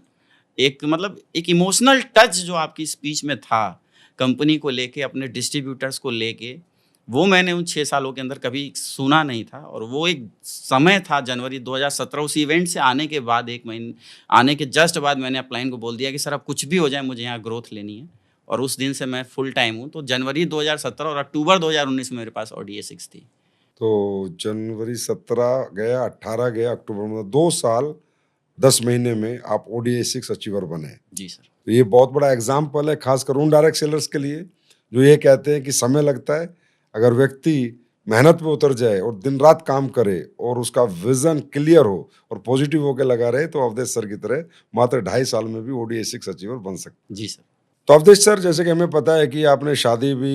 एक मतलब एक इमोशनल टच जो आपकी स्पीच में था, कंपनी को लेके, अपने डिस्ट्रीब्यूटर्स को लेके, वो मैंने उन 6 सालों के अंदर कभी सुना नहीं था और वो एक समय था जनवरी 2017 उस इवेंट से आने के बाद 1 महीने आने के जस्ट बाद मैंने अपलाइन को बोल दिया कि सर अब कुछ भी हो जाए मुझे यहाँ ग्रोथ लेनी है और उस दिन से मैं फुल टाइम हूँ। तो जनवरी 2017 और अक्टूबर 2019 में मेरे पास ऑडी ए6 थी। तो जनवरी 17 गया, 18 गया, अक्टूबर में 2 साल 10 महीने में आप ओडीआई 6 अचीवर बने। जी सर। तो ये बहुत बड़ा एग्जाम्पल है, खासकर उन डायरेक्ट सेलर्स के लिए जो ये कहते हैं कि समय लगता है। अगर व्यक्ति मेहनत पे उतर जाए और दिन रात काम करे और उसका विजन क्लियर हो और पॉजिटिव होकर लगा रहे तो अवधेश सर की तरह मात्र 2.5 साल में भी ओडीआई 6 अचीवर बन सकते। जी सर। तो अवधेश सर, जैसे कि हमें पता है कि आपने शादी भी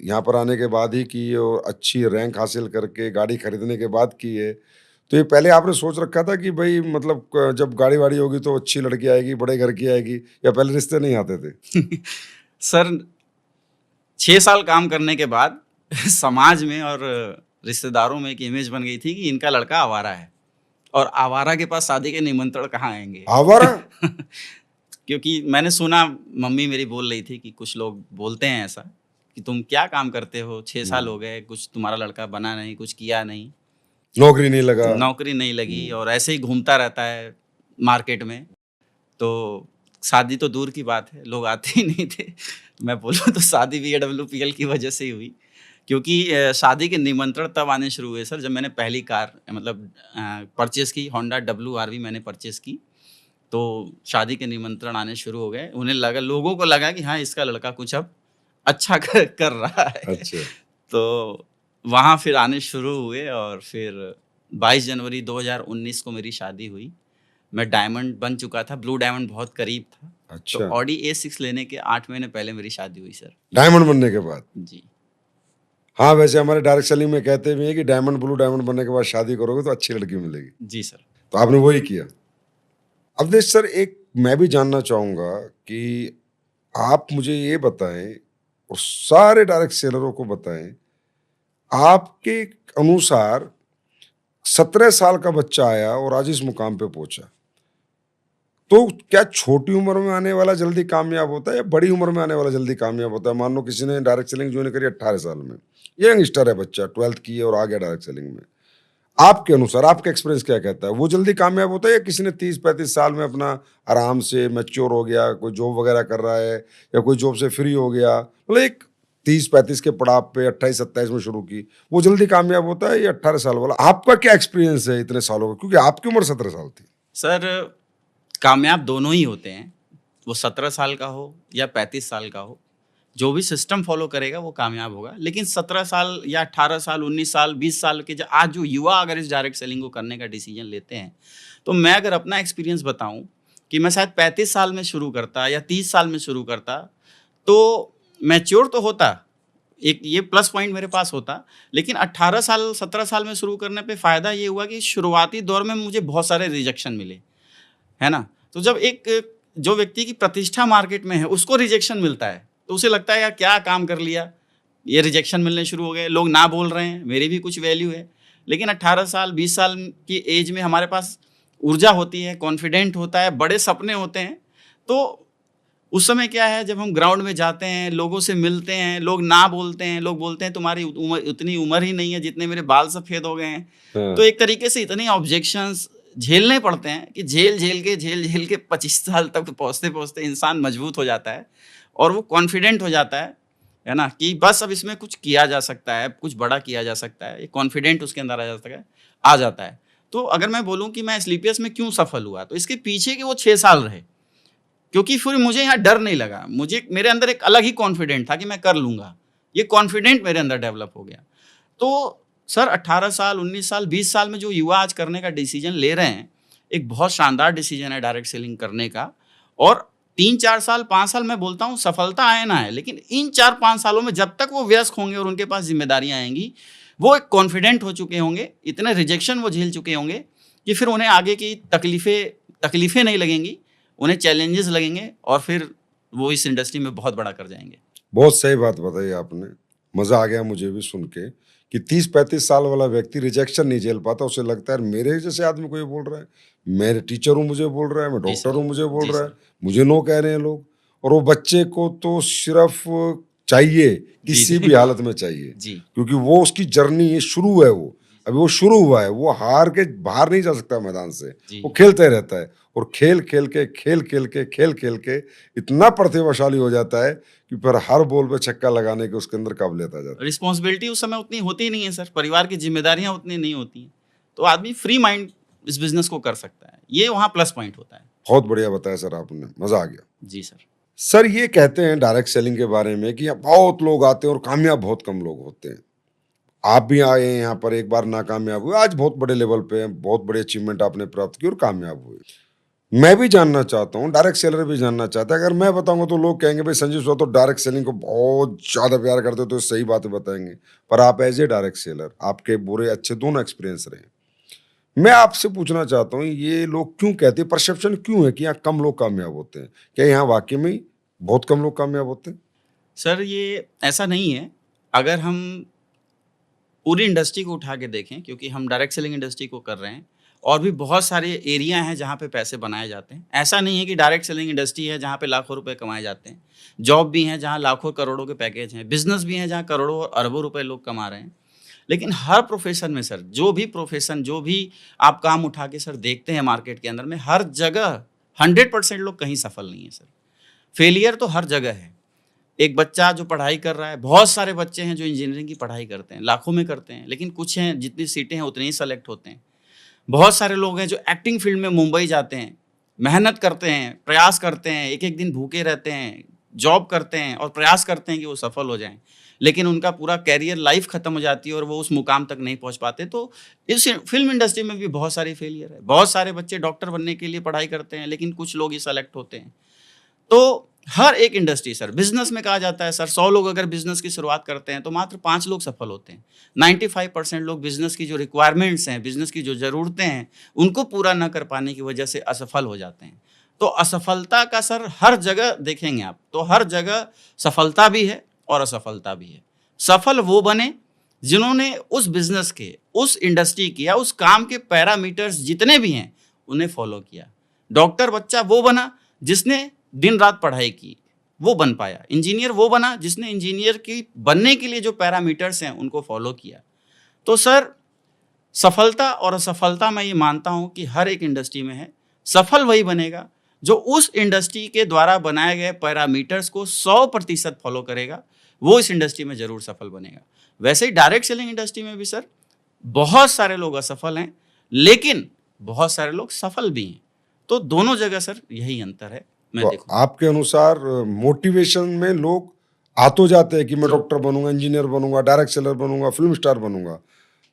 यहाँ पर आने के बाद ही की और अच्छी रैंक हासिल करके गाड़ी खरीदने के बाद की है। तो ये पहले आपने सोच रखा था कि भाई मतलब जब गाड़ी वाड़ी होगी तो अच्छी लड़की आएगी, बड़े घर की आएगी, या पहले रिश्ते नहीं आते थे? सर 6 साल काम करने के बाद समाज में और रिश्तेदारों में एक इमेज बन गई थी कि इनका लड़का आवारा है और आवारा के पास शादी के निमंत्रण कहाँ आएँगे? आवारा? क्योंकि मैंने सुना, मम्मी मेरी बोल रही थी कि कुछ लोग बोलते हैं ऐसा कि तुम क्या काम करते हो, 6 साल हो गए, कुछ तुम्हारा लड़का बना नहीं, कुछ किया नहीं, नौकरी नहीं लगा। नौकरी नहीं लगी और ऐसे ही घूमता रहता है मार्केट में। तो शादी तो दूर की बात है, लोग आते ही नहीं थे। मैं बोलूँ तो शादी भी एडब्ल्यूपीएल की वजह से ही हुई, क्योंकि शादी के निमंत्रण तब आने शुरू हुए सर जब मैंने पहली कार मतलब परचेज़ की, होंडा डब्ल्यूआरवी मैंने परचेज़ की। तो शादी के निमंत्रण आने शुरू हो गए। उन्हें लगा, लोगों को लगा कि हाँ, इसका लड़का कुछ अब अच्छा कर रहा है। अच्छा। तो वहाँ फिर आने शुरू हुए और फिर 22 जनवरी 2019 को मेरी शादी हुई। मैं डायमंड बन चुका था, ब्लू डायमंड बहुत करीब था। तो अच्छा, ऑडी ए6 लेने के 8 महीने पहले मेरी शादी हुई सर। डायमंड बनने के बाद? जी। हाँ, वैसे हमारे डायरेक्ट सेलिंग में कहते भी हैं कि डायमंड ब्लू डायमंड बनने के बाद शादी करोगे तो अच्छी लड़की मिलेगी। जी सर। तो आपने वही किया। अवधेश सर, एक मैं भी जानना चाहूँगा कि आप मुझे ये बताएँ और सारे डायरेक्ट सेलरों को बताएँ, आपके अनुसार 17 साल का बच्चा आया और आज इस मुकाम पे पहुँचा, तो क्या छोटी उम्र में आने वाला जल्दी कामयाब होता है या बड़ी उम्र में आने वाला जल्दी कामयाब होता है? मान लो किसी ने डायरेक्ट सेलिंग ज्वाइन करी 18 साल में, यंगस्टर है बच्चा, 12th की है और आ गया डायरेक्ट सेलिंग में। आपके अनुसार, आपका एक्सपीरियंस क्या कहता है? वो जल्दी कामयाब होता है या किसी ने 30-35 साल में अपना आराम से मैच्योर हो गया, कोई जॉब वगैरह कर रहा है या कोई जॉब से फ्री हो गया, मतलब एक 30-35 के पड़ाव पे 28-27 में शुरू की, वो जल्दी कामयाब होता है या 18 साल वाला? आपका क्या एक्सपीरियंस है इतने सालों का? क्योंकि आपकी उम्र 17 साल थी। सर कामयाब दोनों ही होते हैं, वो 17 साल का हो या 35 साल का हो। जो भी सिस्टम फॉलो करेगा वो कामयाब होगा। लेकिन 17 साल या 18 साल, 19 साल, 20 साल के आज जो युवा अगर इस डायरेक्ट सेलिंग को करने का डिसीजन लेते हैं, तो मैं अगर अपना एक्सपीरियंस बताऊं कि मैं शायद 35 साल में शुरू करता या 30 साल में शुरू करता तो मैच्योर तो होता, एक ये प्लस पॉइंट मेरे पास होता। लेकिन 18 साल 17 साल में शुरू करने पे फ़ायदा ये हुआ कि शुरुआती दौर में मुझे बहुत सारे रिजेक्शन मिले, है ना? तो जब एक जो व्यक्ति की प्रतिष्ठा मार्केट में है उसको रिजेक्शन मिलता है तो उसे लगता है यार क्या काम कर लिया, ये रिजेक्शन मिलने शुरू हो गए, लोग ना बोल रहे हैं, मेरी भी कुछ वैल्यू है। लेकिन 18 साल 20 साल की एज में हमारे पास ऊर्जा होती है, कॉन्फिडेंट होता है, बड़े सपने होते हैं। तो उस समय क्या है, जब हम ग्राउंड में जाते हैं, लोगों से मिलते हैं, लोग ना बोलते हैं, लोग बोलते हैं तुम्हारी उतनी उम्र ही नहीं है जितने मेरे बाल सफ़ेद हो गए हैं। हाँ। तो एक तरीके से इतने ऑब्जेक्शंस झेलने पड़ते हैं कि झेल के 25 साल तक पहुँचते-पहुँचते इंसान मजबूत हो जाता है और वो कॉन्फिडेंट हो जाता है ना? कि बस अब इसमें कुछ किया जा सकता है, कुछ बड़ा किया जा सकता है, एक कॉन्फिडेंट उसके अंदर आ जाता है। तो अगर मैं बोलूँ कि मैं स्लीपियस में क्यों सफल हुआ, तो इसके पीछे के वो 6 साल रहे, क्योंकि फिर मुझे यहाँ डर नहीं लगा। मुझे मेरे अंदर एक अलग ही कॉन्फिडेंट था कि मैं कर लूँगा। ये कॉन्फिडेंट मेरे अंदर डेवलप हो गया। तो सर 18 साल, 19 साल, 20 साल में जो युवा आज करने का डिसीजन ले रहे हैं, एक बहुत शानदार डिसीजन है डायरेक्ट सेलिंग करने का। और 3-4 साल, 5 साल मैं बोलता हूँ सफलता आए ना आए, लेकिन इन 4-5 सालों में जब तक वो व्यस्त होंगे और उनके पास ज़िम्मेदारियाँ आएँगी, वो एक कॉन्फिडेंट हो चुके होंगे, इतने रिजेक्शन वो झेल चुके होंगे कि फिर उन्हें आगे की तकलीफ़ें नहीं लगेंगी, उन्हें चैलेंजेस लगेंगे और फिर वो इस इंडस्ट्री में बहुत बड़ा कर जाएँगे। बहुत सही बात बताई आपने, मज़ा आ गया मुझे भी सुन के कि 30-35 साल वाला व्यक्ति रिजेक्शन नहीं झेल पाता, उसे लगता है मेरे जैसे आदमी को ये बोल रहा है, मैं टीचर हूँ मुझे बोल रहा है, मैं जी डॉक्टर सर। हूँ मुझे बोल जी रहा है, सर। मुझे नो कह रहे हैं लोग। और वो बच्चे को तो सिर्फ चाहिए, जी, किसी जी। भी हालत में चाहिए, जी, क्योंकि वो उसकी जर्नी है, शुरू है वो। अभी वो शुरू हुआ है, वो हार के बाहर नहीं जा सकता मैदान से, जी। वो खेलते रहता है और खेल-खेल के इतना प्रतिभाशाली हो जाता है कि फिर हर बॉल पे छक्का लगाने की उसके अंदर काबिलियत आ जाती है। रिस्पॉन्सिबिलिटी उस समय उतनी होती ही नहीं है सर, परिवार की ज़िम्मेदारियाँ उतनी नहीं होती हैं। तो आदमी फ्री माइंड इस बिज़नेस को कर सकता है। ये वहाँ प्लस पॉइंट होता है। बहुत बढ़िया बताया सर आपने, मज़ा आ गया। जी सर। सर ये कहते हैं डायरेक्ट सेलिंग के बारे में कि यहाँ बहुत लोग आते हैं और कामयाब बहुत कम लोग होते हैं। आप भी आए हैं यहाँ पर, एक बार नाकामयाब हुए, आज बहुत बड़े लेवल पे हैं, बहुत बड़ी अचीवमेंट आपने प्राप्त की और कामयाब हुए। मैं भी जानना चाहता हूँ, डायरेक्ट सेलर भी जानना चाहता है। अगर मैं बताऊँगा तो लोग कहेंगे भाई संजीव सर तो डायरेक्ट सेलिंग को बहुत ज़्यादा प्यार करते हो, तो सही बातें बताएँगे। पर आप एज़ ए डायरेक्ट सेलर, आपके बुरे अच्छे दोनों एक्सपीरियंस रहे हैं। मैं आपसे पूछना चाहता हूँ, ये लोग क्यों कहते हैं, परसेप्शन क्यों है कि यहाँ कम लोग कामयाब होते हैं? क्या यहाँ वाक़ई में ही बहुत कम लोग कामयाब होते हैं? सर ये ऐसा नहीं है, अगर हम पूरी इंडस्ट्री को उठा के देखें क्योंकि हम डायरेक्ट सेलिंग इंडस्ट्री को कर रहे हैं और भी बहुत सारे एरिया हैं जहाँ पे पैसे बनाए जाते हैं। ऐसा नहीं है कि डायरेक्ट सेलिंग इंडस्ट्री है जहाँ पे लाखों रुपए कमाए जाते हैं। जॉब भी हैं जहाँ लाखों करोड़ों के पैकेज हैं। बिज़नेस भी हैं जहाँ करोड़ों और अरबों रुपए लोग कमा रहे हैं। लेकिन हर प्रोफ़ेशन में सर, जो भी प्रोफ़ेशन, जो भी आप काम उठा के सर देखते हैं मार्केट के अंदर में, हर जगह 100% लोग कहीं सफल नहीं है सर। फेलियर तो हर जगह है। एक बच्चा जो पढ़ाई कर रहा है, बहुत सारे बच्चे हैं जो इंजीनियरिंग की पढ़ाई करते हैं, लाखों में करते हैं, लेकिन कुछ हैं जितनी सीटें हैं उतने ही सेलेक्ट होते हैं। बहुत सारे लोग हैं जो एक्टिंग फील्ड में मुंबई जाते हैं, मेहनत करते हैं, प्रयास करते हैं, एक-एक दिन भूखे रहते हैं, जॉब करते हैं और प्रयास करते हैं कि वो सफल हो जाएँ। लेकिन उनका पूरा करियर लाइफ़ खत्म हो जाती है और वो उस मुकाम तक नहीं पहुँच पाते। तो इस फ़िल्म इंडस्ट्री में भी बहुत सारी फेलियर है। बहुत सारे बच्चे डॉक्टर बनने के लिए पढ़ाई करते हैं, लेकिन कुछ लोग ही सेलेक्ट होते हैं। तो हर एक इंडस्ट्री सर, बिज़नेस में कहा जाता है सर 100 लोग अगर बिज़नेस की शुरुआत करते हैं तो मात्र 5 लोग सफल होते हैं। 95% लोग बिज़नेस की जो रिक्वायरमेंट्स हैं, बिज़नेस की जो ज़रूरतें हैं, उनको पूरा न कर पाने की वजह से असफल हो जाते हैं। तो असफलता का सर हर जगह देखेंगे आप, तो हर जगह सफलता भी है और असफलता भी है। सफल वो बने जिन्होंने उस बिज़नेस के, उस इंडस्ट्री के या उस काम के पैरामीटर्स जितने भी हैं, उन्हें फ़ॉलो किया। डॉक्टर बच्चा वो बना जिसने दिन-रात पढ़ाई की, वो बन पाया। इंजीनियर वो बना जिसने इंजीनियर की बनने के लिए जो पैरामीटर्स हैं, उनको फ़ॉलो किया। तो सर, सफलता और असफलता मैं ये मानता हूँ कि हर एक इंडस्ट्री में है। सफल वही बनेगा जो उस इंडस्ट्री के द्वारा बनाए गए पैरामीटर्स को 100% फ़ॉलो करेगा, वो इस इंडस्ट्री में ज़रूर सफल बनेगा। वैसे ही डायरेक्ट सेलिंग इंडस्ट्री में भी सर, बहुत सारे लोग असफल हैं, लेकिन बहुत सारे लोग सफल भी हैं। तो दोनों जगह सर यही अंतर है, मैं तो देखूँ। आपके अनुसार मोटिवेशन में लोग आ तो जाते हैं कि मैं जी, डॉक्टर बनूँगा, इंजीनियर बनूँगा, डायरेक्ट सेलर बनूँगा, फ़िल्म स्टार बनूँगा।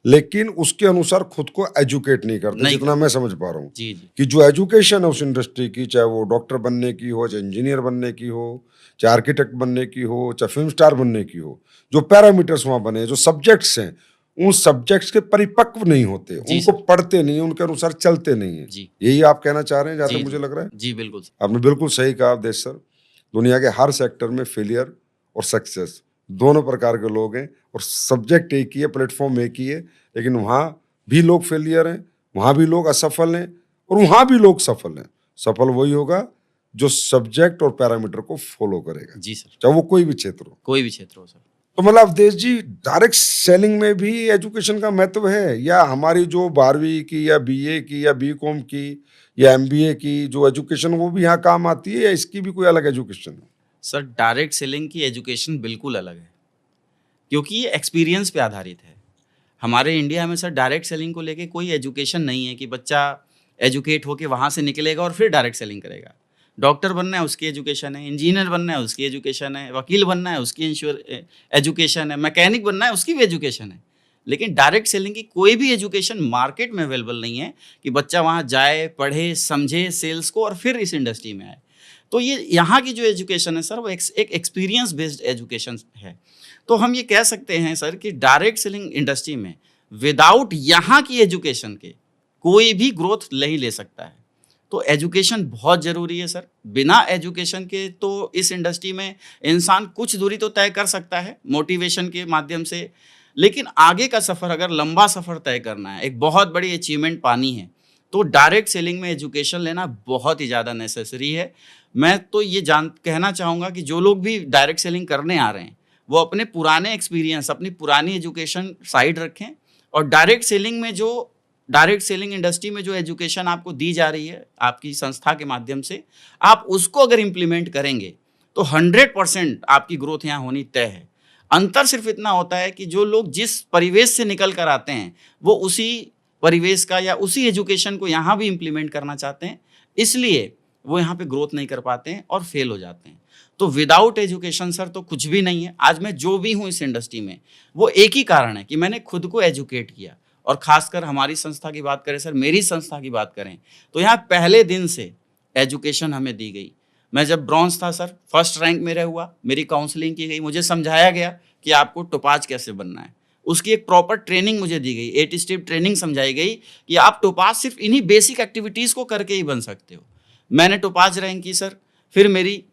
लेकिन उसके अनुसार खुद को एजुकेट नहीं करते, नहीं जितना करते। मैं समझ पा रहा हूँ। जी, जी। कि जो एजुकेशन है उस इंडस्ट्री की, चाहे वो डॉक्टर बनने की हो, चाहे इंजीनियर बनने की हो, चाहे आर्किटेक्ट बनने की हो, चाहे फ़िल्म स्टार बनने की हो, जो पैरामीटर्स वहाँ बने हैं, जो सब्जेक्ट्स हैं, उन सब्जेक्ट्स के परिपक्व नहीं होते, जी उनको सर। पढ़ते नहीं हैं, उनके अनुसार चलते नहीं हैं। जी। यही आप कहना चाह रहे हैं, जहाँ तक जी, मुझे जी। लग रहा है? जी, बिल्कुल सर। आपने बिल्कुल सही कहा देश सर। दुनिया के हर सेक्टर में फेलियर और सक्सेस दोनों प्रकार के लोग हैं और सब्जेक्ट एक ही है, प्लेटफ़ॉर्म एक ही है, लेकिन वहाँ भी लोग फेलियर हैं, वहाँ भी लोग असफल हैं और वहाँ भी लोग सफल हैं। सफल वही होगा जो सब्जेक्ट और पैरामीटर को फ़ॉलो करेगा, जी सर। चाहे वो कोई भी क्षेत्र हो। कोई भी क्षेत्र हो सर। तो मतलब अवधेश जी, डायरेक्ट सेलिंग में भी एजुकेशन का महत्व है, या हमारी जो 12वीं की या बीए की या बीकॉम की या एमबीए की जो एजुकेशन वो भी यहाँ काम आती है, या इसकी भी कोई अलग एजुकेशन है? सर, डायरेक्ट सेलिंग की एजुकेशन बिल्कुल अलग है, क्योंकि ये एक्सपीरियंस पे आधारित है। हमारे इंडिया में सर डायरेक्ट सेलिंग को लेके कोई एजुकेशन नहीं है कि बच्चा एजुकेट होके वहाँ से निकलेगा और फिर डायरेक्ट सेलिंग करेगा। डॉक्टर बनना है उसकी एजुकेशन है, इंजीनियर बनना है उसकी एजुकेशन है, वकील बनना है उसकी एजुकेशन है, मैकेनिक बनना है उसकी भी एजुकेशन है। लेकिन डायरेक्ट सेलिंग की कोई भी एजुकेशन मार्केट में अवेलेबल नहीं है कि बच्चा वहाँ जाए, पढ़े, समझे सेल्स को और फिर इस इंडस्ट्री में आए। तो ये यहाँ की जो एजुकेशन है सर, वो एक एक्सपीरियंस बेस्ड एजुकेशन है। तो हम ये कह सकते हैं सर कि डायरेक्ट सेलिंग इंडस्ट्री में विदाउट यहाँ की एजुकेशन के कोई भी ग्रोथ नहीं ले सकता है। तो एजुकेशन बहुत ज़रूरी है सर। बिना एजुकेशन के तो इस इंडस्ट्री में इंसान कुछ दूरी तो तय कर सकता है मोटिवेशन के माध्यम से, लेकिन आगे का सफ़र अगर लंबा सफ़र तय करना है, एक बहुत बड़ी अचीवमेंट पानी है, तो डायरेक्ट सेलिंग में एजुकेशन लेना बहुत ही ज़्यादा नेसेसरी है। मैं तो ये कहना चाहूँगा कि जो लोग भी डायरेक्ट सेलिंग करने आ रहे हैं, वो अपने पुराने एक्सपीरियंस, अपनी पुरानी एजुकेशन साइड रखें और डायरेक्ट सेलिंग इंडस्ट्री में जो एजुकेशन आपको दी जा रही है आपकी संस्था के माध्यम से, आप उसको अगर इम्प्लीमेंट करेंगे तो 100% आपकी ग्रोथ यहाँ होनी तय है। अंतर सिर्फ इतना होता है कि जो लोग जिस परिवेश से निकल कर आते हैं वो उसी परिवेश का या उसी एजुकेशन को यहाँ भी इम्प्लीमेंट करना चाहते हैं, इसलिए वो यहाँ पे ग्रोथ नहीं कर पाते हैं और फेल हो जाते हैं। तो विदाउट एजुकेशन सर तो कुछ भी नहीं है। आज मैं जो भी हूँ इस इंडस्ट्री में, वो एक ही कारण है कि मैंने खुद को एजुकेट किया। और खासकर हमारी संस्था की बात करें सर, मेरी संस्था की बात करें, तो यहाँ पहले दिन से एजुकेशन हमें दी गई। मैं जब ब्रॉन्ज था सर, फर्स्ट रैंक मेरा हुआ, मेरी काउंसलिंग की गई, मुझे समझाया गया कि आपको टोपाज कैसे बनना है। उसकी एक प्रॉपर ट्रेनिंग मुझे दी गई, 8 स्टेप ट्रेनिंग समझाई गई कि आप टोपाज सिर्फ इन्हीं बेसिक एक्टिविटीज़ को करके ही बन सकते हो। मैंने टोपाज रैंक की सर, फिर मेरी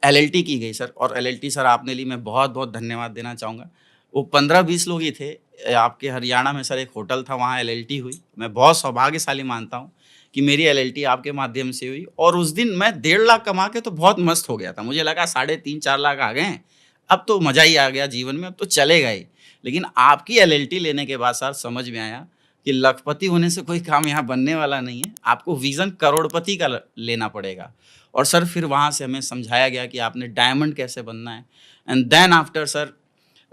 एलएलटी की गई सर, और एलएलटी सर आपने ली, मैं बहुत बहुत धन्यवाद देना चाहूँगा। वो 15-20 लोग ही थे। आपके हरियाणा में सर एक होटल था, वहाँ एलएलटी हुई। मैं बहुत सौभाग्यशाली मानता हूँ कि मेरी एलएलटी आपके माध्यम से हुई। और उस दिन मैं 1.5 लाख कमा के तो बहुत मस्त हो गया था। मुझे लगा 3.5-4 लाख आ गए हैं, अब तो मज़ा ही आ गया जीवन में, अब तो चलेगा ही। लेकिन आपकी एलएलटी लेने के बाद सर समझ में आया कि लखपति होने से कोई काम यहाँ बनने वाला नहीं है, आपको विज़न करोड़पति का लेना पड़ेगा। और सर फिर वहाँ से हमें समझाया गया कि आपने डायमंड कैसे बनना है। एंड देन आफ्टर सर,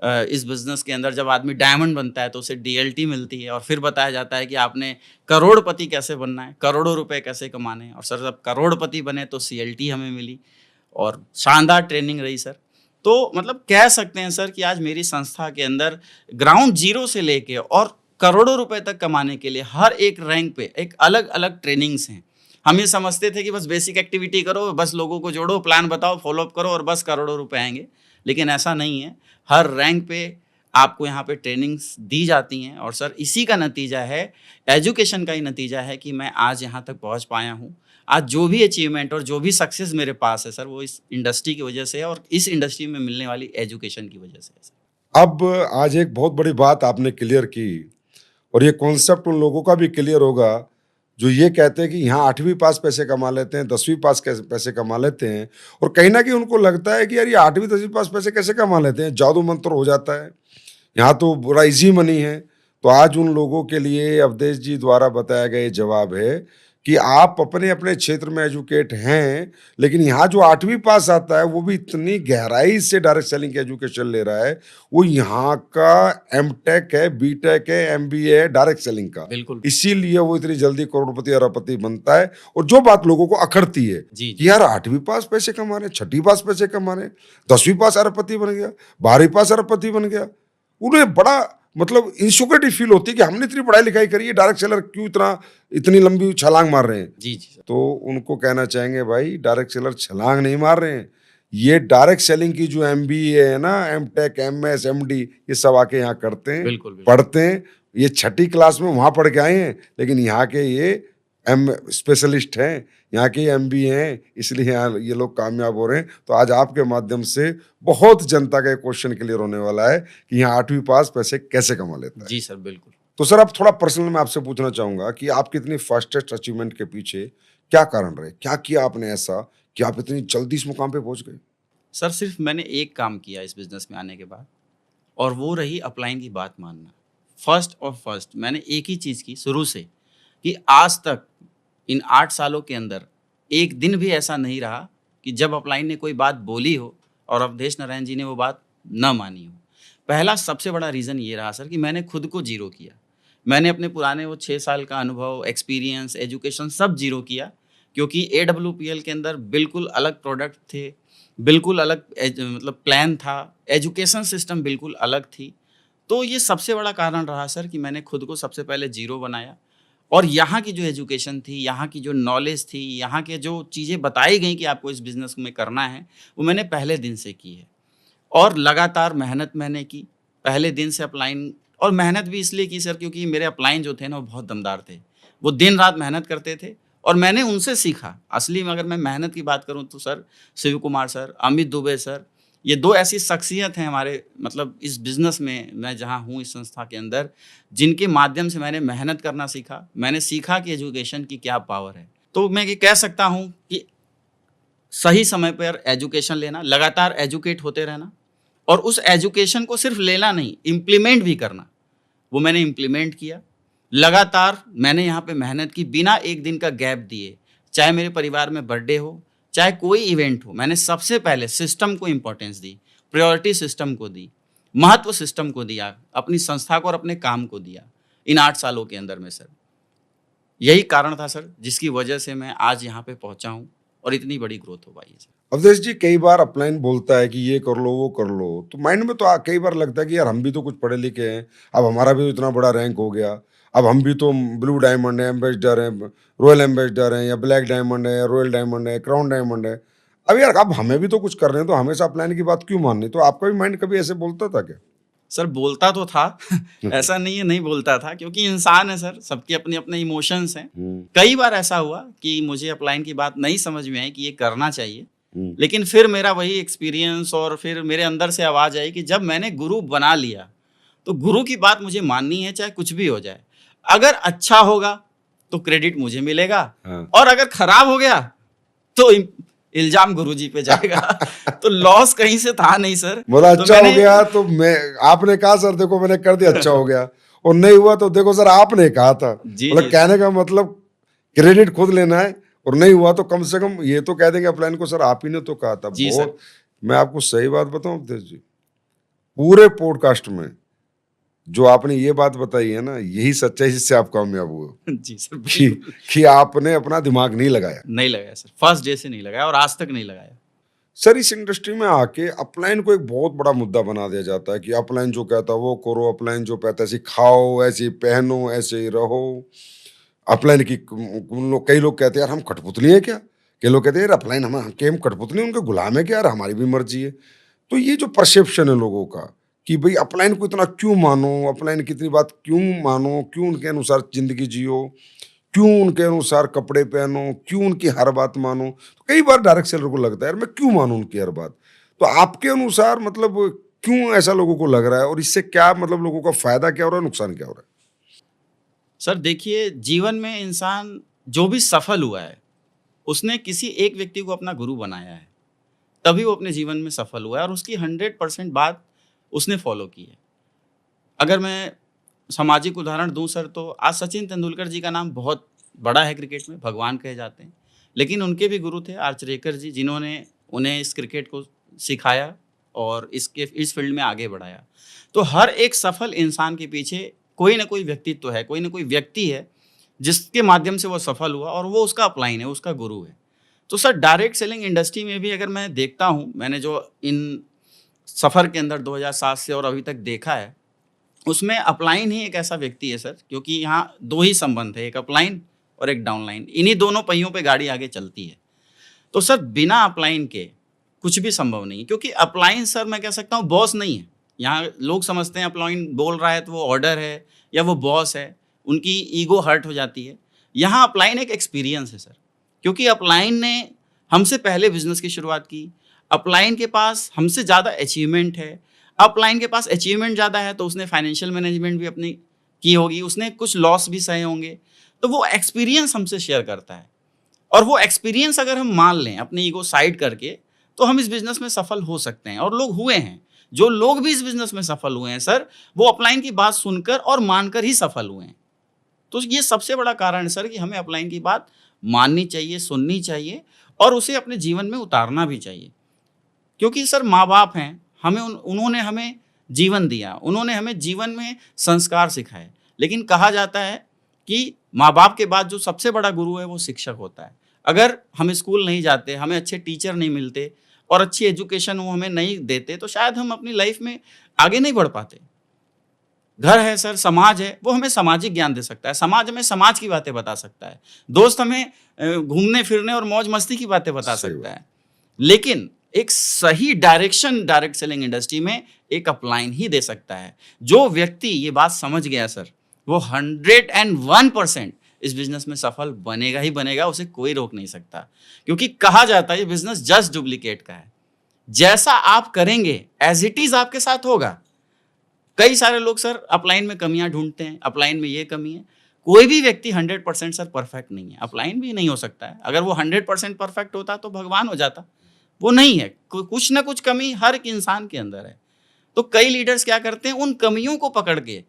इस बिज़नेस के अंदर जब आदमी डायमंड बनता है तो उसे डीएलटी मिलती है, और फिर बताया जाता है कि आपने करोड़पति कैसे बनना है, करोड़ों रुपए कैसे कमाने हैं। और सर जब करोड़पति बने तो सीएलटी हमें मिली और शानदार ट्रेनिंग रही सर। तो मतलब कह सकते हैं सर कि आज मेरी संस्था के अंदर ग्राउंड जीरो से लेके और करोड़ों रुपए तक कमाने के लिए हर एक रैंक पे एक अलग अलग ट्रेनिंग्स हैं। हम ये समझते थे कि बस बेसिक एक्टिविटी करो, बस लोगों को जोड़ो, प्लान बताओ, फॉलोअप करो और बस करोड़ों रुपए आएंगे, लेकिन ऐसा नहीं है। हर रैंक पे आपको यहाँ पे ट्रेनिंग्स दी जाती हैं, और सर इसी का नतीजा है, एजुकेशन का ही नतीजा है कि मैं आज यहाँ तक पहुँच पाया हूँ। आज जो भी अचीवमेंट और जो भी सक्सेस मेरे पास है सर, वो इस इंडस्ट्री की वजह से है और इस इंडस्ट्री में मिलने वाली एजुकेशन की वजह से है सर। अब आज एक बहुत बड़ी बात आपने क्लियर की, और ये कॉन्सेप्ट उन लोगों का भी क्लियर होगा जो ये कहते हैं कि यहाँ 8वीं पास पैसे कमा लेते हैं, 10वीं पास कैसे पैसे कमा लेते हैं, और कहीं ना कहीं उनको लगता है कि यार ये 8वीं 10वीं पास पैसे कैसे कमा लेते हैं, जादू मंत्र हो जाता है, यहाँ तो बड़ा इजी मनी है। तो आज उन लोगों के लिए अवधेश जी द्वारा बताया गया ये जवाब है कि आप अपने अपने क्षेत्र में एजुकेट हैं, लेकिन यहाँ जो 8वीं पास आता है वो भी इतनी गहराई से डायरेक्ट सेलिंग की एजुकेशन ले रहा है, वो यहाँ का एमटेक है, बीटेक है, एमबीए है डायरेक्ट सेलिंग का। बिल्कुल। इसीलिए वो इतनी जल्दी करोड़पति अरबपति बनता है। और जो बात लोगों को अखड़ती है जी, कि यार 8वीं पास पैसे कमा रहे, 6वीं पास पैसे कमा रहे, 10वीं पास अरबपति बन गया, 12वीं पास अरबपति बन गया, उन्हें बड़ा मतलब इनसिक्योरिटी फील होती है कि हमने इतनी पढ़ाई लिखाई करी है, डायरेक्ट सेलर क्यों इतनी लंबी छलांग मार रहे हैं। जी जी सर। तो उनको कहना चाहेंगे भाई डायरेक्ट सेलर छलांग नहीं मार रहे हैं, ये डायरेक्ट सेलिंग की जो एमबीए है ना, एमटेक, एमएस, एमडी, ये सब आके यहाँ करते हैं, बिल्कुल बिल्कुल। पढ़ते हैं। ये 6ठी क्लास में वहाँ पढ़ के आए हैं, लेकिन यहाँ के ये एम स्पेशलिस्ट हैं, यहाँ के एमबीए हैं, इसलिए यहाँ ये लोग कामयाब हो रहे हैं। तो आज आपके माध्यम से बहुत जनता का एक क्वेश्चन क्लियर होने वाला है कि यहाँ 8वीं पास पैसे कैसे कमा लेता है। जी सर, बिल्कुल। तो सर अब थोड़ा पर्सनल मैं आपसे पूछना चाहूंगा कि आपकी इतनी फास्टेस्ट अचीवमेंट के पीछे क्या कारण रहे, क्या किया आपने ऐसा कि आप इतनी जल्दी इस मुकाम पे पहुंच गए? सर सिर्फ मैंने एक काम किया इस बिज़नेस में आने के बाद, और वो रही अपलाइन की बात मानना। फर्स्ट मैंने एक ही चीज़ की शुरू से, कि आज तक इन 8 सालों के अंदर एक दिन भी ऐसा नहीं रहा कि जब अपलाइन ने कोई बात बोली हो और अवधेश नारायण जी ने वो बात न मानी हो। पहला सबसे बड़ा रीज़न ये रहा सर कि मैंने खुद को ज़ीरो किया। मैंने अपने पुराने वो 6 साल का अनुभव, एक्सपीरियंस, एजुकेशन सब ज़ीरो किया, क्योंकि AWPL के अंदर बिल्कुल अलग प्रोडक्ट थे, बिल्कुल अलग मतलब प्लान था, एजुकेशन सिस्टम बिल्कुल अलग थी। तो ये सबसे बड़ा कारण रहा सर कि मैंने खुद को सबसे पहले ज़ीरो बनाया, और यहाँ की जो एजुकेशन थी, यहाँ की जो नॉलेज थी, यहाँ के जो चीज़ें बताई गई कि आपको इस बिज़नेस में करना है, वो मैंने पहले दिन से की है। और लगातार मेहनत मैंने की, पहले दिन से अपलाइन, और मेहनत भी इसलिए की सर क्योंकि मेरे अपलाइन जो थे ना वो बहुत दमदार थे। वो दिन रात मेहनत करते थे और मैंने उनसे सीखा। असली में अगर मैं मेहनत की बात करूँ तो sir Shiv Kumar sir, Amit Dubey sir, ये 2 ऐसी शख्सियत हैं हमारे मतलब इस बिज़नेस में, मैं जहाँ हूँ इस संस्था के अंदर, जिनके माध्यम से मैंने मेहनत करना सीखा। मैंने सीखा कि एजुकेशन की क्या पावर है। तो मैं ये कह सकता हूँ कि सही समय पर एजुकेशन लेना, लगातार एजुकेट होते रहना, और उस एजुकेशन को सिर्फ लेना नहीं, इम्प्लीमेंट भी करना। वो मैंने इम्प्लीमेंट किया। लगातार मैंने यहाँ पे मेहनत की, बिना एक दिन का गैप दिए। चाहे मेरे परिवार में बर्थडे हो, चाहे कोई इवेंट हो, मैंने सबसे पहले सिस्टम को इम्पोर्टेंस दी, प्रायोरिटी सिस्टम को दी, महत्व सिस्टम को दिया, अपनी संस्था को और अपने काम को दिया इन 8 सालों के अंदर में सर। यही कारण था सर, जिसकी वजह से मैं आज यहाँ पे पहुँचा हूँ और इतनी बड़ी ग्रोथ हो पाई है सर। अवधेश जी, कई बार अपलाइन बोलता है कि ये कर लो वो कर लो, तो माइंड में तो कई बार लगता है कि यार हम भी तो कुछ पढ़े लिखे हैं, अब हमारा भी तो इतना बड़ा रैंक हो गया, अब हम भी तो ब्लू डायमंड है, एम्बेसडर है, रॉयल एम्बेसडर है, या ब्लैक डायमंड है, या रॉयल डायमंड है, क्राउन डायमंड है। अब यार अब हमें भी तो कुछ कर रहे हैं, तो हमेशा अपलाइन की बात क्यों माननी? तो आपका भी माइंड कभी ऐसे बोलता था क्या? सर बोलता तो था ऐसा नहीं है नहीं बोलता था, क्योंकि इंसान है सर, सबके अपने अपने इमोशंस हैं। कई बार ऐसा हुआ कि मुझे अपलाइन की बात नहीं समझ में आई कि ये करना चाहिए, लेकिन फिर मेरा वही एक्सपीरियंस और फिर मेरे अंदर से आवाज आई कि जब मैंने गुरु बना लिया तो गुरु की बात मुझे माननी है, चाहे कुछ भी हो जाए। अगर अच्छा होगा तो क्रेडिट मुझे मिलेगा, और अगर खराब हो गया तो इल्जाम गुरुजी पे जाएगा। तो लॉस कहीं से था नहीं सर। बोला तो अच्छा हो गया तो मैं, आपने कहा सर देखो मैंने कर दिया अच्छा हो गया, और नहीं हुआ तो देखो सर आपने कहा था। जी, मतलब जी, कहने का मतलब क्रेडिट खुद लेना है, और नहीं हुआ तो कम से कम ये तो कह देंगे अपलाइन को सर आप ही ने तो कहा था। जी सर। बहुत, मैं आपको सही बात बताऊं अवधेश जी, पूरे पॉडकास्ट में जो आपने ये बात बताई है ना, यही सच्चाई जिससे आप कामयाब हुए जी सर, कि बिल्कुल। कि आपने अपना दिमाग नहीं लगाया। नहीं लगाया सर, फर्स्ट डे से नहीं लगाया और आज तक नहीं लगाया। सर इस इंडस्ट्री में आके अपलाइन को एक बहुत बड़ा मुद्दा बना दिया जाता है कि अपलाइन जो कहता है वो करो, अपलाइन जो कहता है ऐसे खाओ, ऐसे ही पहनो, ऐसे ही रहो। अपलाइन की कई लोग कहते हैं यार हम कठपुतली हैं क्या? कई लोग कहते हैं यार अपलाइन हम कठपुतली, उनके गुलाम है क्या यार, हमारी भी मर्जी है। तो ये जो परसेप्शन है लोगों का कि भाई अपलाइन को इतना क्यों मानो, अपलाइन की इतनी बात क्यों मानो, क्यों उनके अनुसार जिंदगी जियो, क्यों उनके अनुसार कपड़े पहनो, क्यों उनकी हर बात मानो। तो कई बार डायरेक्ट सेलर को लगता है यार मैं क्यों मानूं उनकी हर बात। तो आपके अनुसार मतलब क्यों ऐसा लोगों को लग रहा है, और इससे क्या मतलब लोगों का फायदा क्या हो रहा है, नुकसान क्या हो रहा है? सर देखिए, जीवन में इंसान जो भी सफल हुआ है, उसने किसी एक व्यक्ति को अपना गुरु बनाया है, तभी वो अपने जीवन में सफल हुआ है और उसकी 100% बात उसने फॉलो की है। अगर मैं सामाजिक उदाहरण दूं सर, तो आज सचिन तेंदुलकर जी का नाम बहुत बड़ा है क्रिकेट में, भगवान कहे जाते हैं। लेकिन उनके भी गुरु थे आर्चरेकर जी, जिन्होंने उन्हें इस क्रिकेट को सिखाया और इस फील्ड में आगे बढ़ाया। तो हर एक सफल इंसान के पीछे कोई ना कोई व्यक्तित्व है, कोई ना कोई व्यक्ति है जिसके माध्यम से वो सफल हुआ, और वो उसका अपलाइन है, उसका गुरु है। तो सर डायरेक्ट सेलिंग इंडस्ट्री में भी अगर मैं देखता हूँ, मैंने जो इन सफ़र के अंदर 2007 से और अभी तक देखा है, उसमें अपलाइन ही एक ऐसा व्यक्ति है सर, क्योंकि यहाँ 2 ही संबंध है, एक अपलाइन और एक डाउनलाइन। इन्हीं दोनों पहियों पे गाड़ी आगे चलती है। तो सर बिना अपलाइन के कुछ भी संभव नहीं है, क्योंकि अपलाइन सर मैं कह सकता हूँ बॉस नहीं है। यहाँ लोग समझते हैं अपलाइन बोल रहा है तो वो ऑर्डर है या वो बॉस है, उनकी ईगो हर्ट हो जाती है। यहाँ अपलाइन एक एक्सपीरियंस है सर, क्योंकि अपलाइन ने हमसे पहले बिजनेस की शुरुआत की। अपलाइन के पास हमसे ज़्यादा अचीवमेंट है। अपलाइन के पास अचीवमेंट ज़्यादा है तो उसने फाइनेंशियल मैनेजमेंट भी अपनी की होगी, उसने कुछ लॉस भी सहे होंगे, तो वो एक्सपीरियंस हमसे शेयर करता है। और वो एक्सपीरियंस अगर हम मान लें अपनी ईगो साइड करके, तो हम इस बिजनेस में सफल हो सकते हैं, और लोग हुए हैं। जो लोग भी इस बिजनेस में सफल हुए हैं सर, वो अपलाइन की बात सुनकर और मानकर ही सफल हुए हैं। तो ये सबसे बड़ा कारण है सर कि हमें अपलाइन की बात माननी चाहिए, सुननी चाहिए और उसे अपने जीवन में उतारना भी चाहिए। क्योंकि सर माँ बाप हैं, उन्होंने हमें जीवन दिया, उन्होंने हमें जीवन में संस्कार सिखाए। लेकिन कहा जाता है कि माँ बाप के बाद जो सबसे बड़ा गुरु है वो शिक्षक होता है। अगर हम स्कूल नहीं जाते, हमें अच्छे टीचर नहीं मिलते और अच्छी एजुकेशन वो हमें नहीं देते, तो शायद हम अपनी लाइफ में आगे नहीं बढ़ पाते। घर है सर, समाज है, वो हमें सामाजिक ज्ञान दे सकता है, समाज हमें समाज की बातें बता सकता है, दोस्त हमें घूमने फिरने और मौज मस्ती की बातें बता सकता है। लेकिन एक सही डायरेक्शन डायरेक्ट सेलिंग इंडस्ट्री में एक अपलाइन ही दे सकता है। जो व्यक्ति ये बात समझ गया सर, वो 101% इस बिजनेस में सफल बनेगा ही बनेगा, उसे कोई रोक नहीं सकता। क्योंकि कहा जाता है ये बिजनेस जस्ट डुप्लीकेट का है, जैसा आप करेंगे एज इट इज आपके साथ होगा। कई सारे लोग सर अपलाइन में कमियां ढूंढते हैं, अपलाइन में ये कमी है। कोई भी व्यक्ति 100% सर परफेक्ट नहीं है, अपलाइन भी नहीं हो सकता है। अगर वो 100% परफेक्ट होता तो भगवान हो जाता, वो नहीं है। कुछ ना कुछ कमी हर एक इंसान के अंदर है। तो कई लीडर्स क्या करते हैं, उन कमियों को पकड़ के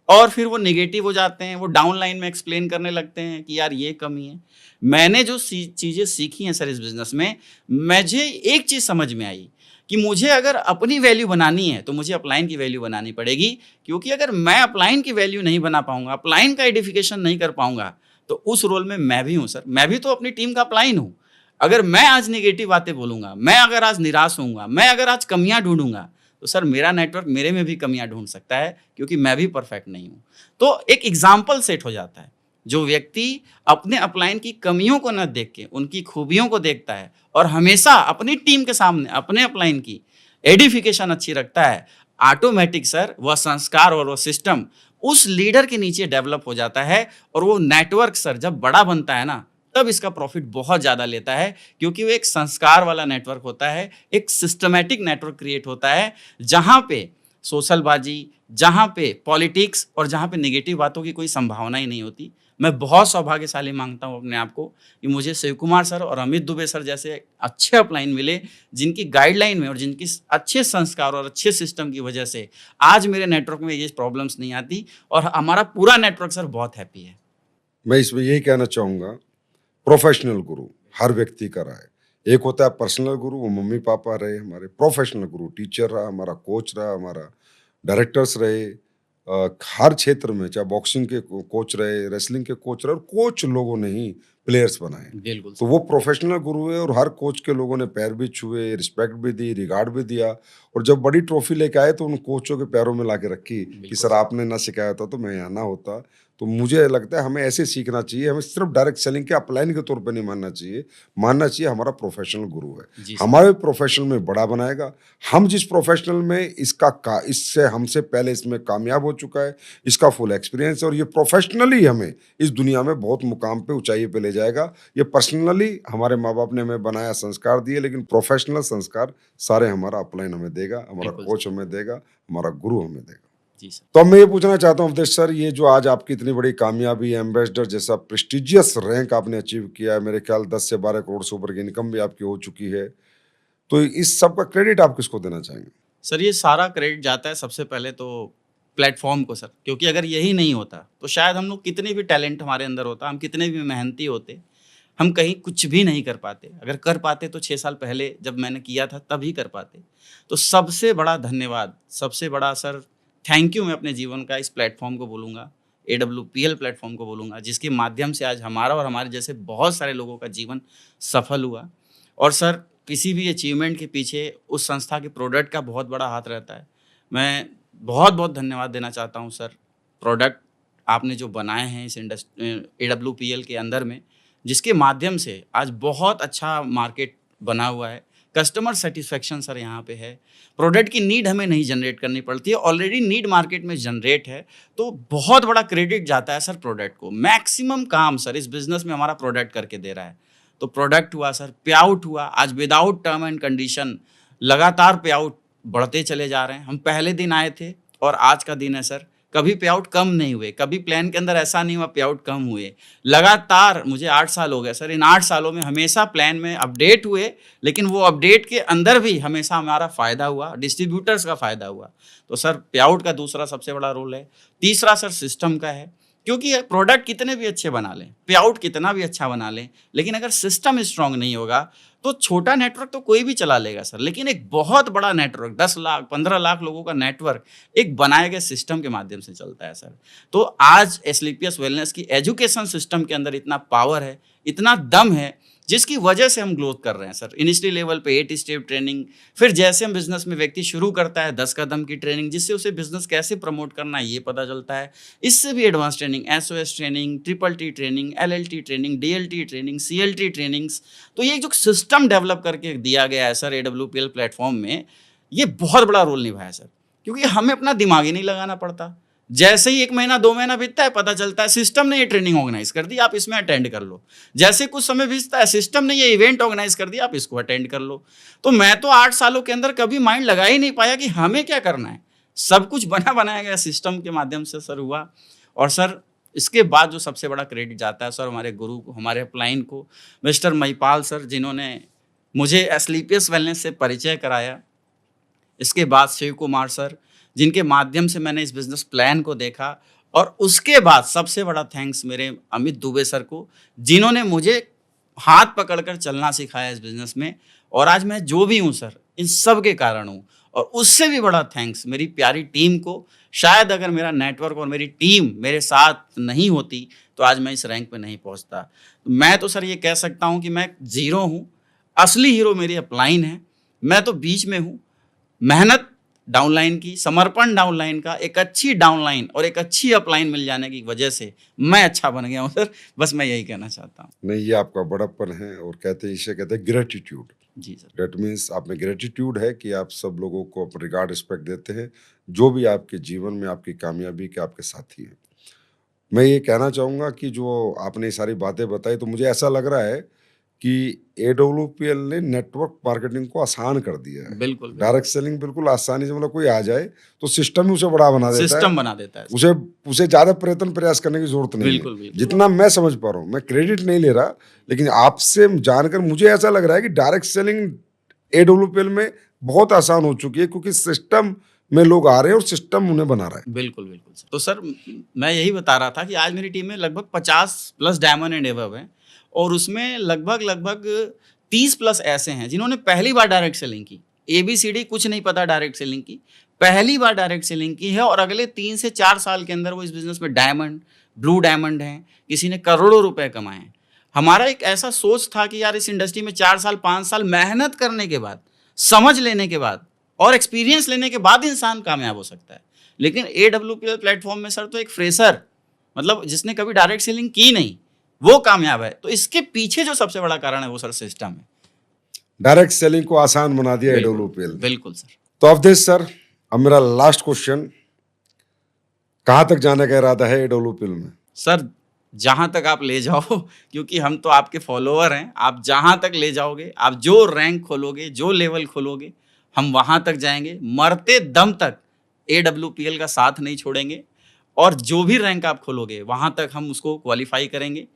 और फिर वो नेगेटिव हो जाते हैं, वो डाउन लाइन में एक्सप्लेन करने लगते हैं कि यार ये कमी है। मैंने जो चीज़ें सीखी हैं सर इस बिज़नेस में, मुझे एक चीज़ समझ में आई कि मुझे अगर अपनी वैल्यू बनानी है, तो मुझे अपलाइन की वैल्यू बनानी पड़ेगी, क्योंकि अगर मैं अपलाइन की वैल्यू नहीं बना पाऊँगा, अपलाइन का एडिफिकेशन नहीं कर पाऊँगा, तो उस रोल में मैं भी हूँ सर, मैं भी तो अपनी टीम का अपलाइन हूँ। अगर मैं आज नेगेटिव बातें बोलूँगा, मैं अगर आज निराश होऊँगा, मैं अगर आज कमियाँ ढूँढूँगा, तो सर मेरा नेटवर्क मेरे में भी कमियां ढूंढ सकता है, क्योंकि मैं भी परफेक्ट नहीं हूं। तो एक एग्जाम्पल सेट हो जाता है। जो व्यक्ति अपने अपलाइन की कमियों को न देख के उनकी खूबियों को देखता है और हमेशा अपनी टीम के सामने अपने अपलाइन की एडिफिकेशन अच्छी रखता है, ऑटोमेटिक सर वह संस्कार और वह सिस्टम उस लीडर के नीचे डेवलप हो जाता है, और वो नेटवर्क सर जब बड़ा बनता है ना, तब इसका प्रॉफिट बहुत ज़्यादा लेता है, क्योंकि वो एक संस्कार वाला नेटवर्क होता है, एक सिस्टमैटिक नेटवर्क क्रिएट होता है, जहाँ पे सोशलबाजी, जहाँ पे पॉलिटिक्स और जहाँ पे नेगेटिव बातों की कोई संभावना ही नहीं होती। मैं बहुत सौभाग्यशाली मानता हूँ अपने आप को कि मुझे शिव कुमार सर और अमित दुबे सर जैसे अच्छे अपलाइन मिले, जिनकी गाइडलाइन में और जिनकी अच्छे संस्कार और अच्छे सिस्टम की वजह से आज मेरे नेटवर्क में ये प्रॉब्लम्स नहीं आती, और हमारा पूरा नेटवर्क सर बहुत हैप्पी है। मैं इसमें यही कहना चाहूँगा, प्रोफेशनल गुरु हर व्यक्ति का रहा है। एक होता है पर्सनल गुरु, वो मम्मी पापा रहे हमारे। प्रोफेशनल गुरु टीचर रहा, हमारा कोच रहा, हमारा डायरेक्टर्स रहे, हर क्षेत्र में, चाहे बॉक्सिंग के कोच रहे, रेसलिंग के कोच रहे, और कोच लोगों ने ही प्लेयर्स बनाए। बिल्कुल तो सर। वो प्रोफेशनल गुरु है, और हर कोच के लोगों ने पैर भी छुए, रिस्पेक्ट भी दी, रिगार्ड भी दिया, और जब बड़ी ट्रॉफी लेके आए तो उन कोचों के पैरों में लाके रखी कि बिल्कुल सर सर। आपने ना सिखाया होता तो मैं यहाँ ना होता। तो मुझे लगता है हमें ऐसे सीखना चाहिए, हमें सिर्फ डायरेक्ट सेलिंग के अपलाइन के तौर पे नहीं मानना चाहिए हमारा प्रोफेशनल गुरु है। जी सर। हमारे प्रोफेशनल में बड़ा बनाएगा। हम जिस प्रोफेशनल में इससे हमसे पहले इसमें कामयाब हो चुका है, इसका फुल एक्सपीरियंस है, और ये प्रोफेशनली हमें इस दुनिया में बहुत मुकाम पे, ऊंचाई पे ले जाएगा। ये पर्सनली हमारे माँ बाप ने हमें बनाया, संस्कार दिए, लेकिन प्रोफेशनल संस्कार सारे हमारा अपलाइन हमें देगा, हमारा बिल्कुल कोच सर। हमें देगा, हमारा गुरु हमें देगा। जी सर। तो अब मैं ये पूछना चाहता हूँ अवधेश सर, ये जो आज आपकी इतनी बड़ी कामयाबी, एम्बेसडर जैसा प्रेस्टिजियस रैंक आपने अचीव किया है, मेरे ख्याल 10 से 12 करोड़ से ऊपर की इनकम भी आपकी हो चुकी है, तो इस सब का क्रेडिट आप किसको देना चाहेंगे? सर ये सारा क्रेडिट जाता है सबसे पहले तो प्लेटफॉर्म को सर, क्योंकि अगर यही नहीं होता तो शायद हम लोग कितने भी टैलेंट हमारे अंदर होता, हम कितने भी मेहनती होते, हम कहीं कुछ भी नहीं कर पाते। अगर कर पाते तो 6 साल पहले जब मैंने किया था तभी कर पाते। तो सबसे बड़ा धन्यवाद, सबसे बड़ा सर थैंक यू मैं अपने जीवन का इस प्लेटफॉर्म को बोलूँगा, AWPL प्लेटफॉर्म को बोलूँगा, जिसके माध्यम से आज हमारा और हमारे जैसे बहुत सारे लोगों का जीवन सफल हुआ। और सर किसी भी अचीवमेंट के पीछे उस संस्था के प्रोडक्ट का बहुत बड़ा हाथ रहता है। मैं बहुत-बहुत धन्यवाद देना चाहता हूँ सर, प्रोडक्ट आपने जो बनाए हैं इस AWPL के अंदर में, जिसके माध्यम से आज बहुत अच्छा मार्केट बना हुआ है। कस्टमर सैटिस्फैक्शन सर यहाँ पे है। प्रोडक्ट की नीड हमें नहीं जनरेट करनी पड़ती है, ऑलरेडी नीड मार्केट में जनरेट है, तो बहुत बड़ा क्रेडिट जाता है सर प्रोडक्ट को। मैक्सिमम काम सर इस बिज़नेस में हमारा प्रोडक्ट करके दे रहा है। तो प्रोडक्ट हुआ सर, पे आउट हुआ, आज विदाउट टर्म एंड कंडीशन लगातार पे आउट बढ़ते चले जा रहे हैं। हम पहले दिन आए थे और आज का दिन है सर, कभी पे आउट कम नहीं हुए, कभी प्लान के अंदर ऐसा नहीं हुआ पे आउट कम हुए। लगातार मुझे 8 साल हो गए सर, इन 8 सालों में हमेशा प्लान में अपडेट हुए, लेकिन वो अपडेट के अंदर भी हमेशा हमारा फ़ायदा हुआ, डिस्ट्रीब्यूटर्स का फ़ायदा हुआ। तो सर पे आउट का दूसरा सबसे बड़ा रोल है। तीसरा सर सिस्टम का है, क्योंकि प्रोडक्ट कितने भी अच्छे बना लें, पे आउट कितना भी अच्छा बना लें, लेकिन अगर सिस्टम स्ट्रांग नहीं होगा तो छोटा नेटवर्क तो कोई भी चला लेगा सर, लेकिन एक बहुत बड़ा नेटवर्क 10 लाख 15 लाख लोगों का नेटवर्क एक बनाए गए सिस्टम के माध्यम से चलता है सर। तो आज एस्क्लेपियस वेलनेस की एजुकेशन सिस्टम के अंदर इतना पावर है, इतना दम है, जिसकी वजह से हम ग्रोथ कर रहे हैं सर। इनिशियली लेवल पे 8 स्टेप ट्रेनिंग, फिर जैसे हम बिजनेस में व्यक्ति शुरू करता है 10 कदम की ट्रेनिंग, जिससे उसे बिजनेस कैसे प्रमोट करना है ये पता चलता है। इससे भी advance training, SOS training, TTT training, LLT training, DLT training, CLT trainings. तो ये जो सिस्टम डेवलप करके दिया गया है सर AWPL प्लेटफॉर्म में, ये बहुत बड़ा रोल निभाया सर, क्योंकि हमें अपना दिमाग ही नहीं लगाना पड़ता। जैसे ही 1 महीना 2 महीना बीतता है, पता चलता है सिस्टम ने ये ट्रेनिंग ऑर्गेनाइज कर दी, आप इसमें अटेंड कर लो। जैसे कुछ समय बीतता है, सिस्टम ने ये इवेंट ऑर्गेनाइज कर दिया, आप इसको अटेंड कर लो। तो मैं तो 8 सालों के अंदर कभी माइंड लगा ही नहीं पाया कि हमें क्या करना है। सब कुछ बना बनाया गया सिस्टम के माध्यम से सर हुआ। और सर इसके बाद जो सबसे बड़ा क्रेडिट जाता है सर हमारे गुरु को, हमारे अपलाइन को, मिस्टर महिपाल सर, जिन्होंने मुझे एस्क्लेपियस वेलनेस से परिचय कराया। इसके बाद शिव कुमार सर, जिनके माध्यम से मैंने इस बिज़नेस प्लान को देखा, और उसके बाद सबसे बड़ा थैंक्स मेरे अमित दुबे सर को, जिन्होंने मुझे हाथ पकड़कर चलना सिखाया इस बिज़नेस में, और आज मैं जो भी हूँ सर, इन सब के कारण हूँ। और उससे भी बड़ा थैंक्स मेरी प्यारी टीम को। शायद अगर मेरा नेटवर्क और मेरी टीम मेरे साथ नहीं होती, तो आज मैं इस रैंक पे नहीं पहुँचता। मैं तो सर ये कह सकता हूँ कि मैं ज़ीरो हूँ, असली हीरो मेरी अपलाइन है। मैं तो बीच में हूँ। मेहनत डाउनलाइन की, समर्पण डाउनलाइन का, एक अच्छी डाउनलाइन और एक अच्छी अपलाइन मिल जाने की वजह से मैं अच्छा बन गया हूँ सर। बस मैं यही कहना चाहता हूँ। नहीं, ये आपका बड़प्पन है और कहते हैं, इसे कहते हैं ग्रेटिट्यूड। जी सर। दैट मीन्स आप में ग्रेटिट्यूड है कि आप सब लोगों को रिगार्ड रिस्पेक्ट देते हैं, जो भी आपके जीवन में आपकी कामयाबी के आपके साथी हैं। मैं ये कहना चाहूँगा कि जो आपने ये सारी बातें बताई, तो मुझे ऐसा लग रहा है कि एडब्ल्यूपीएल ने नेटवर्क मार्केटिंग को आसान कर दिया है। बिल्कुल, बिल्कुल। डायरेक्ट सेलिंग बिल्कुल आसानी से, मतलब कोई आ जाए तो सिस्टम ही उसे बड़ा बना देता है। सिस्टम बना देता है सर। उसे उसे ज़्यादा प्रयत्न प्रयास करने की ज़रूरत नहीं है। बिल्कुल, बिल्कुल। जितना मैं समझ पा रहा हूँ, मैं क्रेडिट नहीं ले रहा, लेकिन आपसे जानकर मुझे ऐसा लग रहा है कि डायरेक्ट सेलिंग एडब्ल्यूपीएल में बहुत आसान हो चुकी है, क्योंकि सिस्टम में लोग आ रहे हैं और सिस्टम उन्हें बना रहा है। बिल्कुल, बिल्कुल सर। तो सर मैं यही बता रहा था कि आज मेरी टीम में लगभग 50 प्लस डायमंड एंड अबव हैं, और उसमें लगभग 30 प्लस ऐसे हैं जिन्होंने पहली बार डायरेक्ट सेलिंग की। एबीसीडी कुछ नहीं पता डायरेक्ट सेलिंग की, पहली बार डायरेक्ट सेलिंग की है, और अगले 3 से 4 साल के अंदर वो इस बिज़नेस में डायमंड, ब्लू डायमंड हैं, किसी ने करोड़ों रुपए कमाए हैं। हमारा एक ऐसा सोच था कि यार इस इंडस्ट्री में 4 साल, 5 साल मेहनत करने के बाद, समझ लेने के बाद और एक्सपीरियंस लेने के बाद इंसान कामयाब हो सकता है। लेकिन एडब्ल्यूपीएल प्लेटफॉर्म में सर तो एक फ्रेशर, मतलब जिसने कभी डायरेक्ट सेलिंग की नहीं, वो कामयाब है। तो इसके पीछे जो सबसे बड़ा कारण है वो सर सिस्टम है। डायरेक्ट सेलिंग को आसान बना दिया बिल्कुल, एडब्ल्यूपीएल ने। बिल्कुल सर। तो अवधेश सर, अब मेरा लास्ट क्वेश्चन, कहाँ तक जाने का इरादा है एडब्ल्यूपीएल में? सर जहाँ तक आप ले जाओ, क्योंकि हम तो आपके फॉलोअर हैं, आप जहाँ तक ले जाओगे, आप जो रैंक खोलोगे, जो लेवल खोलोगे, हम वहाँ तक जाएँगे। मरते दम तक एडब्ल्यूपीएल का साथ नहीं छोड़ेंगे, और जो भी रैंक आप खोलोगे, वहाँ तक हम उसको क्वालीफाई करेंगे।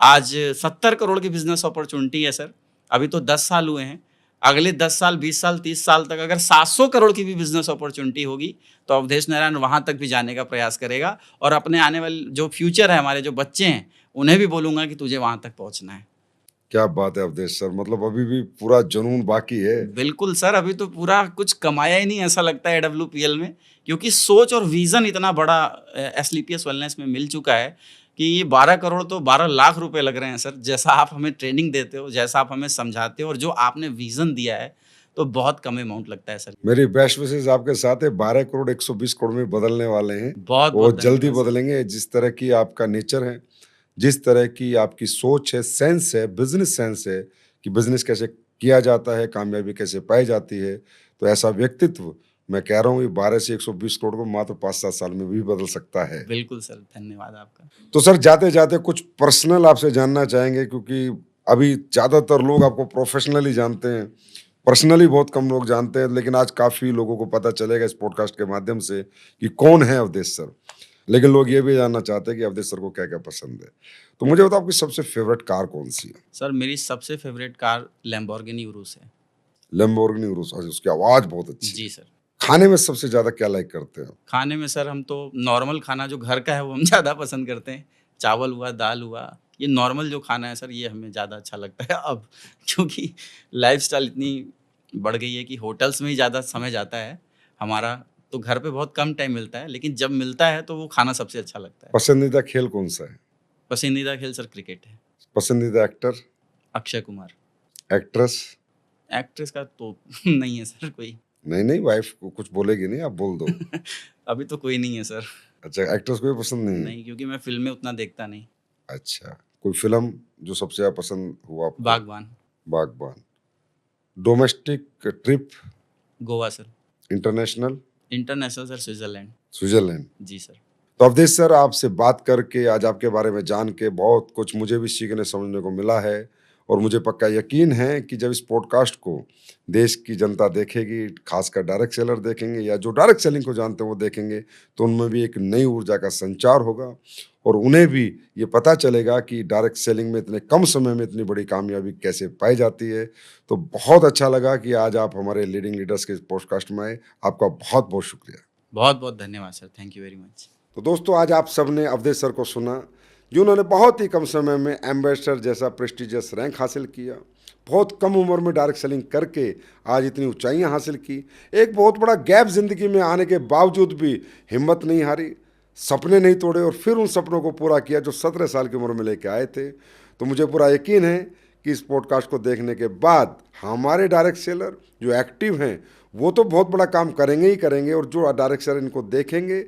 आज 70 करोड़ की बिज़नेस अपॉर्च्युनिटी है सर, अभी तो 10 साल हुए हैं। अगले 10 साल, 20 साल, 30 साल तक अगर 700 करोड़ की भी बिज़नेस अपॉर्च्युनिटी होगी, तो अवधेश नारायण वहाँ तक भी जाने का प्रयास करेगा, और अपने आने वाले जो फ्यूचर है, हमारे जो बच्चे हैं, उन्हें भी बोलूँगा कि तुझे वहाँ तक पहुँचना है। क्या बात है अवधेश सर, मतलब अभी भी पूरा जुनून बाकी है। बिल्कुल सर, अभी तो पूरा कुछ कमाया ही नहीं ऐसा लगता है एडब्ल्यूपीएल में, क्योंकि सोच और विज़न इतना बड़ा एसलीपीएस वेलनेस में मिल चुका है कि ये 12 करोड़ तो 12 लाख रुपए लग रहे हैं सर। जैसा आप हमें ट्रेनिंग देते हो, जैसा आप हमें समझाते हो, और जो आपने विज़न दिया है, तो बहुत कम अमाउंट लगता है सर। मेरी बेस्ट विशेस आपके साथ है। 12 करोड़ 120 करोड़ में बदलने वाले हैं, वो बहुत-बहुत जल्दी धन्यवाद सर। बदलेंगे। जिस तरह की आपका नेचर है, जिस तरह की आपकी सोच है, सेंस है, बिजनेस सेंस है कि बिजनेस कैसे किया जाता है, कामयाबी कैसे पाई जाती है, तो ऐसा व्यक्तित्व, मैं कह रहा हूँ, ये 12 से 120 करोड़ को मात्र 5-7 साल में भी बदल सकता है। बिल्कुल सर, धन्यवाद आपका। तो सर, जाते जाते कुछ पर्सनल आपसे जानना चाहेंगे, क्योंकि अभी ज़्यादातर लोग आपको प्रोफेशनली जानते हैं, पर्सनली बहुत कम लोग जानते हैं, लेकिन आज काफ़ी लोगों को पता चलेगा इस पॉडकास्ट के माध्यम से कि कौन है अवधेश सर। लेकिन लोग ये भी जानना चाहते हैं कि अवधेश सर को क्या क्या पसंद है। तो मुझे बताओ, आपकी सबसे फेवरेट कार कौन सी है? सर मेरी सबसे फ़ेवरेट कार लैम्बोर्गिनी उरुस है। लैम्बोर्गिनी उरुस, उसकी आवाज़ बहुत अच्छी है। जी सर। खाने में सबसे ज़्यादा क्या लाइक करते हैं? खाने में सर हम तो नॉर्मल खाना जो घर का है वो हम ज़्यादा पसंद करते हैं। चावल हुआ, दाल हुआ, ये नॉर्मल जो खाना है सर, ये हमें ज़्यादा अच्छा लगता है अब, क्योंकि लाइफ़स्टाइल इतनी बढ़ गई है कि होटल्स में ही ज़्यादा समय जाता है हमारा, तो घर पे बहुत कम टाइम मिलता है, लेकिन जब मिलता है तो वो खाना सबसे अच्छा लगता है। पसंदीदा खेल कौन सा है? पसंदीदा खेल सर क्रिकेट है। पसंदीदा actor, Akshay Kumar. Actress? Actress का तो नहीं है सर कोई। नहीं, नहीं, वाइफ को कुछ बोलेगी नहीं, आप बोल दो। अभी तो कोई नहीं है सर। अच्छा, एक्ट्रेस को भी पसंद नहीं है? नहीं, क्योंकि मैं फ़िल्में उतना देखता नहीं। अच्छा, कोई फ़िल्म जो सबसे ज़्यादा पसंद हो आपको? Baghban. Baghban. Domestic trip, Goa sir. International? International sir Switzerland. Switzerland. जी सर। तो अवधेश सर, आपसे बात करके, आज आपके बारे में जान के बहुत कुछ मुझे भी सीखने समझने को मिला है, और मुझे पक्का यकीन है कि जब इस पॉडकास्ट को देश की जनता देखेगी, खासकर डायरेक्ट सेलर देखेंगे, या जो डायरेक्ट सेलिंग को जानते हैं वो देखेंगे, तो उनमें भी एक नई ऊर्जा का संचार होगा, और उन्हें भी ये पता चलेगा कि डायरेक्ट सेलिंग में इतने कम समय में इतनी बड़ी कामयाबी कैसे पाई जाती है। तो बहुत अच्छा लगा कि आज आप हमारे लीडिंग लीडर्स के पॉडकास्ट में आए। आपका बहुत बहुत शुक्रिया। बहुत बहुत धन्यवाद sir, thank you very much. तो दोस्तों, आज आप सबने अवधेश सर को सुना, जिन्होंने बहुत ही कम समय में एम्बेसडर जैसा प्रेस्टिजियस रैंक हासिल किया, बहुत कम उम्र में डायरेक्ट सेलिंग करके आज इतनी ऊंचाइयां हासिल की। एक बहुत बड़ा गैप ज़िंदगी में आने के बावजूद भी हिम्मत नहीं हारी, सपने नहीं तोड़े और फिर उन सपनों को पूरा किया जो 17 साल की उम्र में लेके आए थे। तो मुझे पूरा यकीन है कि इस पॉडकास्ट को देखने के बाद हमारे डायरेक्ट सेलर जो एक्टिव हैं वो तो बहुत बड़ा काम करेंगे ही करेंगे, और जो डायरेक्ट सेलर इनको देखेंगे,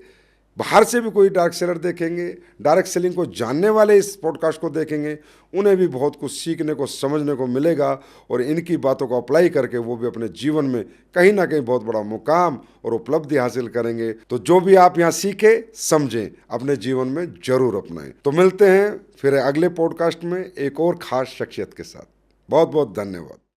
बाहर से भी कोई डायरेक्ट सेलर देखेंगे, डायरेक्ट सेलिंग को जानने वाले इस पॉडकास्ट को देखेंगे, उन्हें भी बहुत कुछ सीखने को, समझने को मिलेगा और इनकी बातों को अप्लाई करके वो भी अपने जीवन में कहीं ना कहीं बहुत बड़ा मुकाम और उपलब्धि हासिल करेंगे। तो जो भी आप यहाँ सीखे, समझें, अपने जीवन में जरूर अपनाएं। तो मिलते हैं फिर अगले पॉडकास्ट में एक और खास शख्सियत के साथ। बहुत बहुत धन्यवाद।